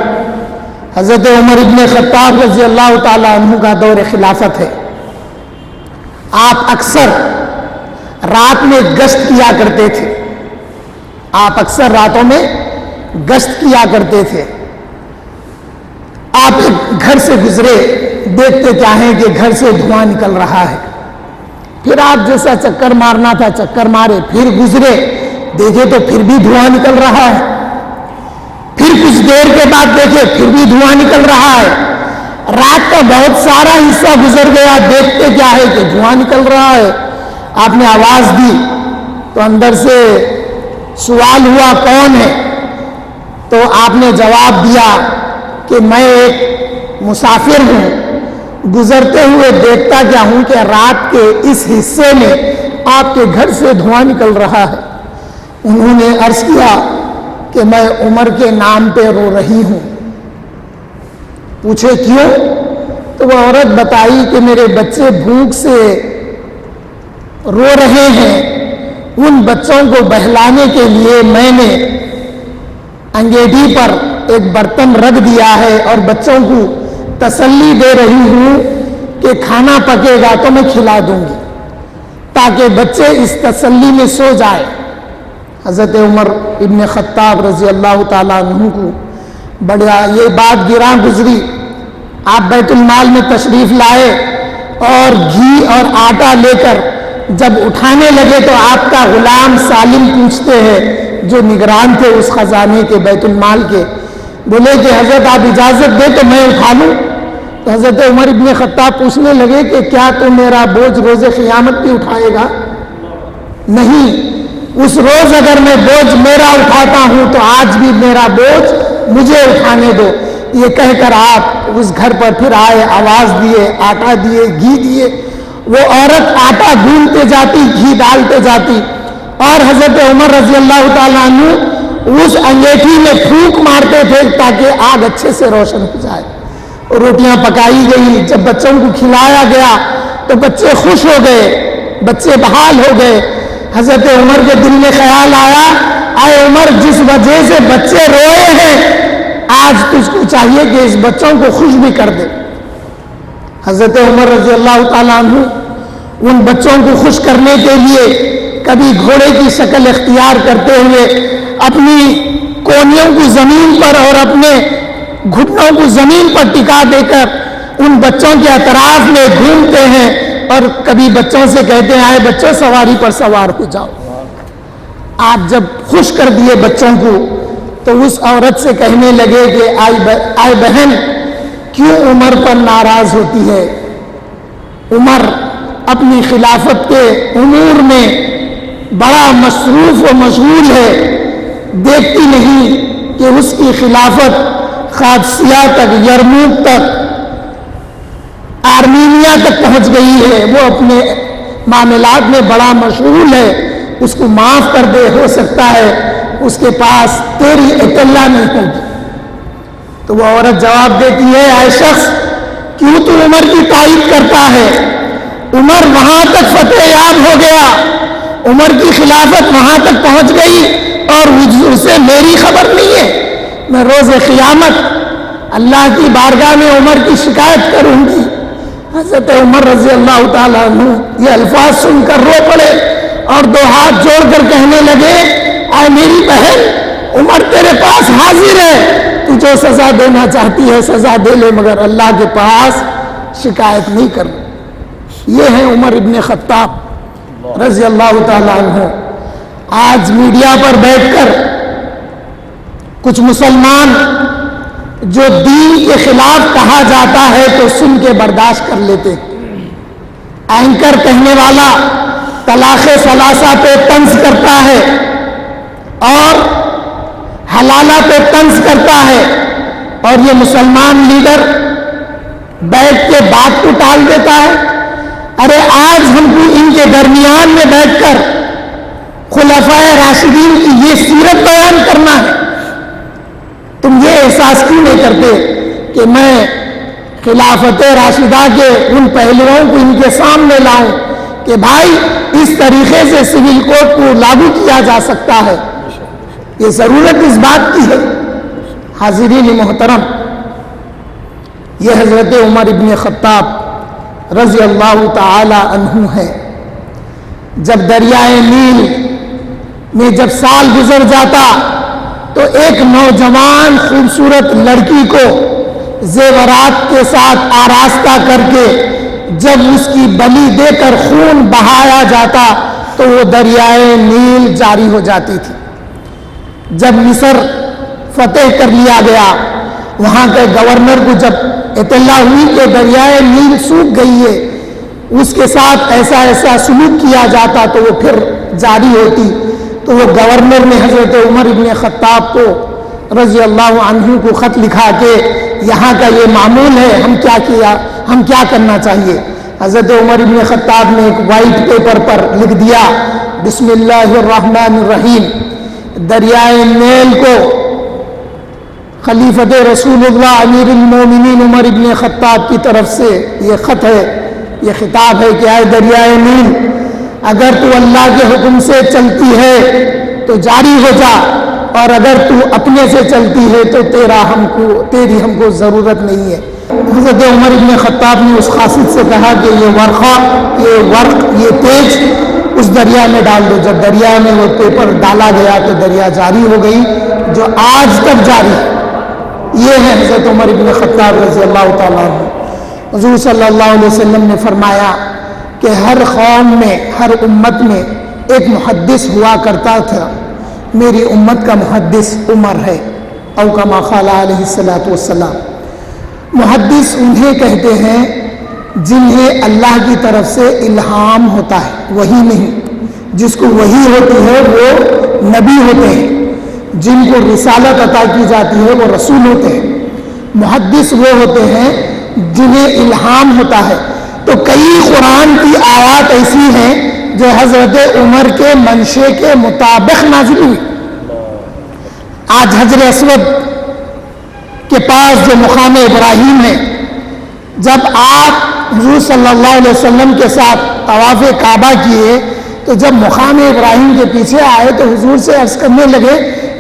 حضرت عمر ابن خطاب رضی اللہ تعالی عنہ کا دور خلافت ہے۔ آپ اکثر رات میں گشت کیا کرتے تھے، آپ اکثر راتوں میں گشت کیا کرتے تھے۔ آپ ایک گھر سے گزرے، دیکھتے کیا ہیں کہ گھر سے دھواں نکل رہا ہے، پھر آپ جیسا چکر مارنا تھا چکر مارے، پھر گزرے، دیکھے تو پھر بھی دھواں نکل رہا ہے۔ پھر کچھ دیر کے بعد دیکھے پھر بھی دھواں نکل رہا ہے. رات کا بہت سارا حصہ گزر گیا, دیکھتے کیا ہے کہ دھواں نکل رہا ہے. آپ نے آواز دی تو اندر سے سوال ہوا کون ہے؟ تو آپ نے جواب دیا کہ میں ایک مسافر ہوں, گزرتے ہوئے دیکھتا کیا ہوں کہ رات کے اس حصے میں آپ کے گھر سے دھواں نکل رہا ہے. انہوں نے عرض کیا کہ میں عمر کے نام پہ رو رہی ہوں. پوچھے کیوں؟ تو وہ عورت بتائی کہ میرے بچے بھوک سے رو رہے ہیں, ان بچوں کو بہلانے کے لیے میں نے انگیٹھی پر ایک برتن رکھ دیا ہے اور بچوں کو تسلی دے رہی ہوں کہ کھانا پکے گا تو میں کھلا دوں گی, تاکہ بچے اس تسلی میں سو جائے. حضرت عمر ابن خطاب رضی اللہ تعالیٰ عنہ کو بڑا یہ بات گراں گزری. آپ بیت المال میں تشریف لائے اور گھی اور آٹا لے کر جب اٹھانے لگے تو آپ کا غلام سالم پوچھتے ہیں جو نگران تھے اس خزانے کے بیت المال کے, بولے کہ حضرت آپ اجازت دے تو میں اٹھا لوں. تو حضرت عمر ابن خطاب پوچھنے لگے کہ کیا تو میرا بوجھ روز قیامت بھی اٹھائے گا؟ نہیں, اس روز اگر میں بوجھ میرا اٹھاتا ہوں تو آج بھی میرا بوجھ مجھے اٹھانے دو. یہ کہہ کر آپ اس گھر پر پھر آئے, آواز دیے, آٹا دیے, گھی دیے. وہ عورت آٹا گھولتے جاتی, گھی ڈالتے جاتی, اور حضرت عمر رضی اللہ تعالیٰ عنہ اس انگیٹھی میں پھونک مارتے تھے تاکہ آگ اچھے سے روشن ہو جائے. روٹیاں پکائی گئی, جب بچوں کو کھلایا گیا تو بچے خوش ہو گئے, بچے بحال ہو گئے. حضرت عمر کے دل میں خیال آیا, اے عمر جس وجہ سے بچے روئے ہیں آج تجھ کو چاہیے کہ اس بچوں کو خوش بھی کر دے. حضرت عمر رضی اللہ تعالیٰ عنہ ان بچوں کو خوش کرنے کے لیے کبھی گھوڑے کی شکل اختیار کرتے ہوئے اپنی کونیوں کو زمین پر اور اپنے گھٹنوں کو زمین پر ٹکا دے کر ان بچوں کے اطراف میں گھومتے ہیں, اور کبھی بچوں سے کہتے ہیں آئے بچوں سواری پر سوار ہو جاؤ. آپ جب خوش کر دیے بچوں کو تو اس عورت سے کہنے لگے کہ آئے بہن کیوں عمر پر ناراض ہوتی ہے؟ عمر اپنی خلافت کے امور میں بڑا مصروف و مشغول ہے, دیکھتی نہیں کہ اس کی خلافت قادسیہ تک, یرموک تک, آرمینیا تک پہنچ گئی ہے. وہ اپنے معاملات میں بڑا مشغول ہے, اس کو معاف کر دے, ہو سکتا ہے اس کے پاس تیری اطلاع نہیں ہوگی. تو وہ عورت جواب دیتی ہے, اے شخص کیوں تو عمر کی تائید کرتا ہے؟ عمر وہاں تک فتح یاب ہو گیا, عمر کی خلافت وہاں تک پہنچ گئی اور اسے میری خبر نہیں ہے. میں روز قیامت اللہ کی بارگاہ میں عمر کی شکایت کروں گی. حضرت عمر رضی اللہ تعالیٰ عنہ یہ الفاظ سن کر رو پڑے اور دو ہاتھ جوڑ کر کہنے لگے, اے میری بہن عمر تیرے پاس حاضر ہے, تو جو سزا دینا چاہتی ہے سزا دے لے, مگر اللہ کے پاس شکایت نہیں کرنا. یہ ہے عمر ابن خطاب رضی اللہ تعالیٰ عنہ. آج میڈیا پر بیٹھ کر کچھ مسلمان جو دین کے خلاف کہا جاتا ہے تو سن کے برداشت کر لیتے. اینکر کہنے والا طلاق ثلاثہ پہ طنز کرتا ہے اور حلالہ پہ طنز کرتا ہے, اور یہ مسلمان لیڈر بیٹھ کے بات کو ٹال دیتا ہے. ارے آج ہم کو ان کے درمیان میں بیٹھ کر خلفائے راشدین کی یہ سیرت بیان کرنا ہے. تم یہ احساس کیوں نہیں کرتے کہ میں خلافت راشدہ کے ان پہلوؤں کو ان کے سامنے لاؤں کہ بھائی اس طریقے سے سول کوڈ کو لاگو کیا جا سکتا ہے؟ یہ ضرورت اس بات کی ہے. حاضرین محترم, یہ حضرت عمر ابن خطاب رضی اللہ تعالی عنہ ہے. جب دریائے نیل میں جب سال گزر جاتا تو ایک نوجوان خوبصورت لڑکی کو زیورات کے ساتھ آراستہ کر کے جب اس کی بلی دے کر خون بہایا جاتا تو وہ دریائے نیل جاری ہو جاتی تھی. جب مصر فتح کر لیا گیا. وہاں کے گورنر کو جب اطلاع ہوئی کہ دریائے نیل سوکھ گئی ہے، اس کے ساتھ ایسا ایسا سلوک کیا جاتا تو وہ پھر جاری ہوتی، تو وہ گورنر نے حضرت عمر ابن خطاب کو رضی اللہ عنہ کو خط لکھا کہ یہاں کا یہ معمول ہے، ہم کیا کرنا چاہیے. حضرت عمر ابن خطاب نے ایک وائٹ پیپر پر لکھ دیا بسم اللہ الرحمن الرحیم. دریائے نیل کو خلیفۃ رسول اللہ امیر المومنین عمر ابن خطاب کی طرف سے یہ خط ہے، یہ خطاب ہے کہ اے دریائے نیل، اگر تو اللہ کے حکم سے چلتی ہے تو جاری ہو جا، اور اگر تو اپنے سے چلتی ہے تو تیری ہم کو ضرورت نہیں ہے. حضرت عمر ابن خطاب نے اس قاصد سے کہا کہ یہ ورق یہ پیج اس دریا میں ڈال دو. جب دریا میں وہ پیپر ڈالا گیا تو دریا جاری ہو گئی، جو آج تک جاری ہے. یہ ہے حضرت عمر ابن خطاب رضی اللہ تعالیٰ عنہ. حضور صلی اللہ علیہ وسلم نے فرمایا کہ ہر قوم میں، ہر امت میں ایک محدث ہوا کرتا تھا. میری امت کا محدث عمر ہے، او کما قال علیہ الصلوۃ والسلام. محدث انہیں کہتے ہیں جنہیں اللہ کی طرف سے الہام ہوتا ہے، وہی نہیں. جس کو وحی ہوتی ہے وہ نبی ہوتے ہیں، جن کو رسالت عطا کی جاتی ہے وہ رسول ہوتے ہیں. محدث وہ ہوتے ہیں جنہیں الہام ہوتا ہے. تو کئی قرآن کی آیات ایسی ہیں جو حضرت عمر کے منشے کے مطابق نازل ہوئی. آج حجر اسود کے پاس جو مقام ابراہیم ہے، جب آپ حضور صلی اللہ علیہ وسلم کے ساتھ طواف کعبہ کیے تو جب مقام ابراہیم کے پیچھے آئے تو حضور سے عرض کرنے لگے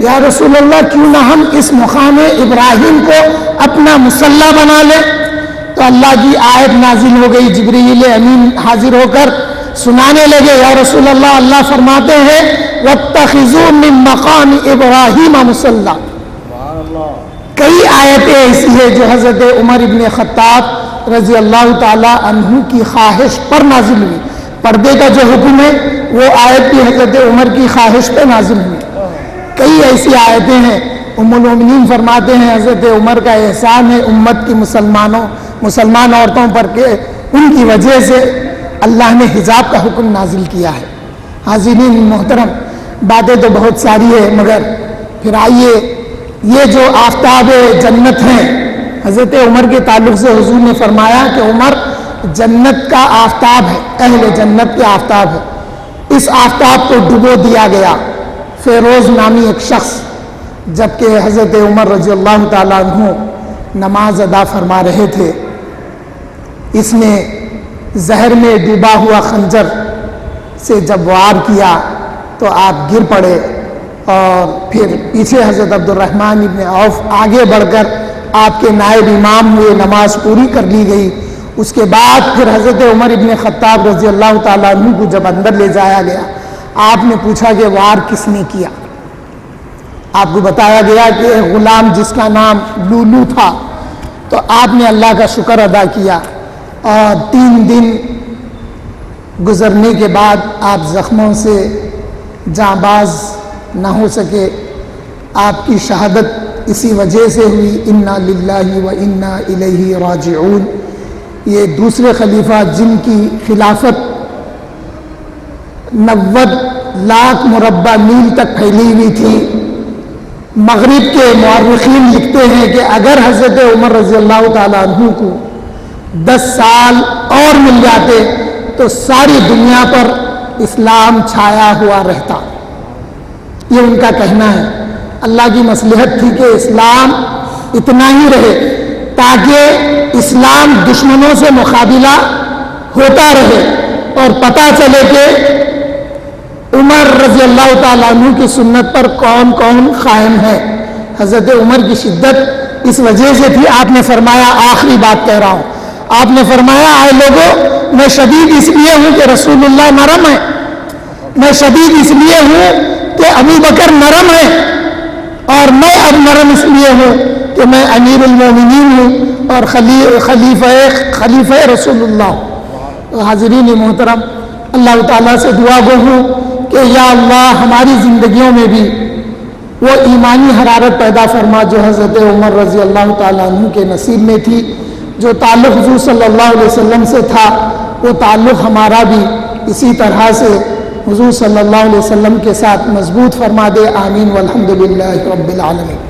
یا رسول اللہ کیوں نہ ہم اس مقام ابراہیم کو اپنا مصلی بنا لیں. تو اللہ کی آیت نازل ہو گئی، جبریل امین حاضر ہو کر سنانے لگے یا رسول اللہ، اللہ فرماتے ہیں وَاتَّخِذُوا مِن مَقَامِ إِبْرَاهِيمَ مُصَلًّى. کئی آیتیں ایسی ہیں جو حضرت عمر ابن خطاب رضی اللہ تعالی عنہ کی خواہش پر نازل ہوئی. پردے کا جو حکم ہے وہ آیت بھی حضرت عمر کی خواہش پہ نازل ہوئی. کئی ایسی آیتیں ہیں. ام المومنین فرماتے ہیں حضرت عمر کا احسان ہے امت کی مسلمان عورتوں پر کہ ان کی وجہ سے اللہ نے حجاب کا حکم نازل کیا ہے. حاضرین محترم، باتیں تو بہت ساری ہے، مگر پھر آئیے یہ جو آفتاب جنت ہیں، حضرت عمر کے تعلق سے حضور نے فرمایا کہ عمر جنت کا آفتاب ہے، اہل جنت کے آفتاب ہے. اس آفتاب کو ڈبو دیا گیا. فیروز نامی ایک شخص جبکہ حضرت عمر رضی اللہ تعالیٰ عنہ نماز ادا فرما رہے تھے، اس نے زہر میں ڈوبا ہوا خنجر سے جب وار کیا تو آپ گر پڑے، اور پھر پیچھے حضرت عبد الرحمن ابن عوف آگے بڑھ کر آپ کے نائب امام ہوئے، نماز پوری کر لی گئی. اس کے بعد پھر حضرت عمر ابن خطاب رضی اللہ تعالیٰ عنہ کو جب اندر لے جایا گیا، آپ نے پوچھا کہ وار کس نے کیا. آپ کو بتایا گیا کہ غلام جس کا نام لولو تھا. تو آپ نے اللہ کا شکر ادا کیا، اور 3 دن گزرنے کے بعد آپ زخموں سے جاں باز نہ ہو سکے. آپ کی شہادت اسی وجہ سے ہوئی. انا للہ و انا الیہ راجعون. یہ دوسرے خلیفہ جن کی خلافت 90 لاکھ مربع میل تک پھیلی ہوئی تھی. مغرب کے مورخین لکھتے ہیں کہ اگر حضرت عمر رضی اللہ تعالیٰ عنہ کو 10 سال اور مل جاتے تو ساری دنیا پر اسلام چھایا ہوا رہتا. یہ ان کا کہنا ہے. اللہ کی مصلحت تھی کہ اسلام اتنا ہی رہے تاکہ اسلام دشمنوں سے مقابلہ ہوتا رہے اور پتہ چلے کہ عمر رضی اللہ تعالیٰ عنہ کی سنت پر کون کون قائم ہے. حضرت عمر کی شدت اس وجہ سے تھی. آپ نے فرمایا، آخری بات کہہ رہا ہوں، آپ نے فرمایا اے لوگوں، میں شدید اس لیے ہوں کہ رسول اللہ نرم ہے، میں شدید اس لیے ہوں کہ ابو بکر نرم ہے، اور میں اب نرم اس لیے ہوں کہ میں امیر المومنین ہوں اور خلیفہ رسول اللہ. حاضرین محترم، اللہ تعالیٰ سے دعا گو ہوں کہ یا اللہ ہماری زندگیوں میں بھی وہ ایمانی حرارت پیدا فرما جو حضرت عمر رضی اللہ تعالیٰ عنہ کے نصیب میں تھی، جو تعلق حضور صلی اللہ علیہ وسلم سے تھا، وہ تعلق ہمارا بھی اسی طرح سے حضور صلی اللہ علیہ وسلم کے ساتھ مضبوط فرما دے، آمین والحمدللہ رب العالمین۔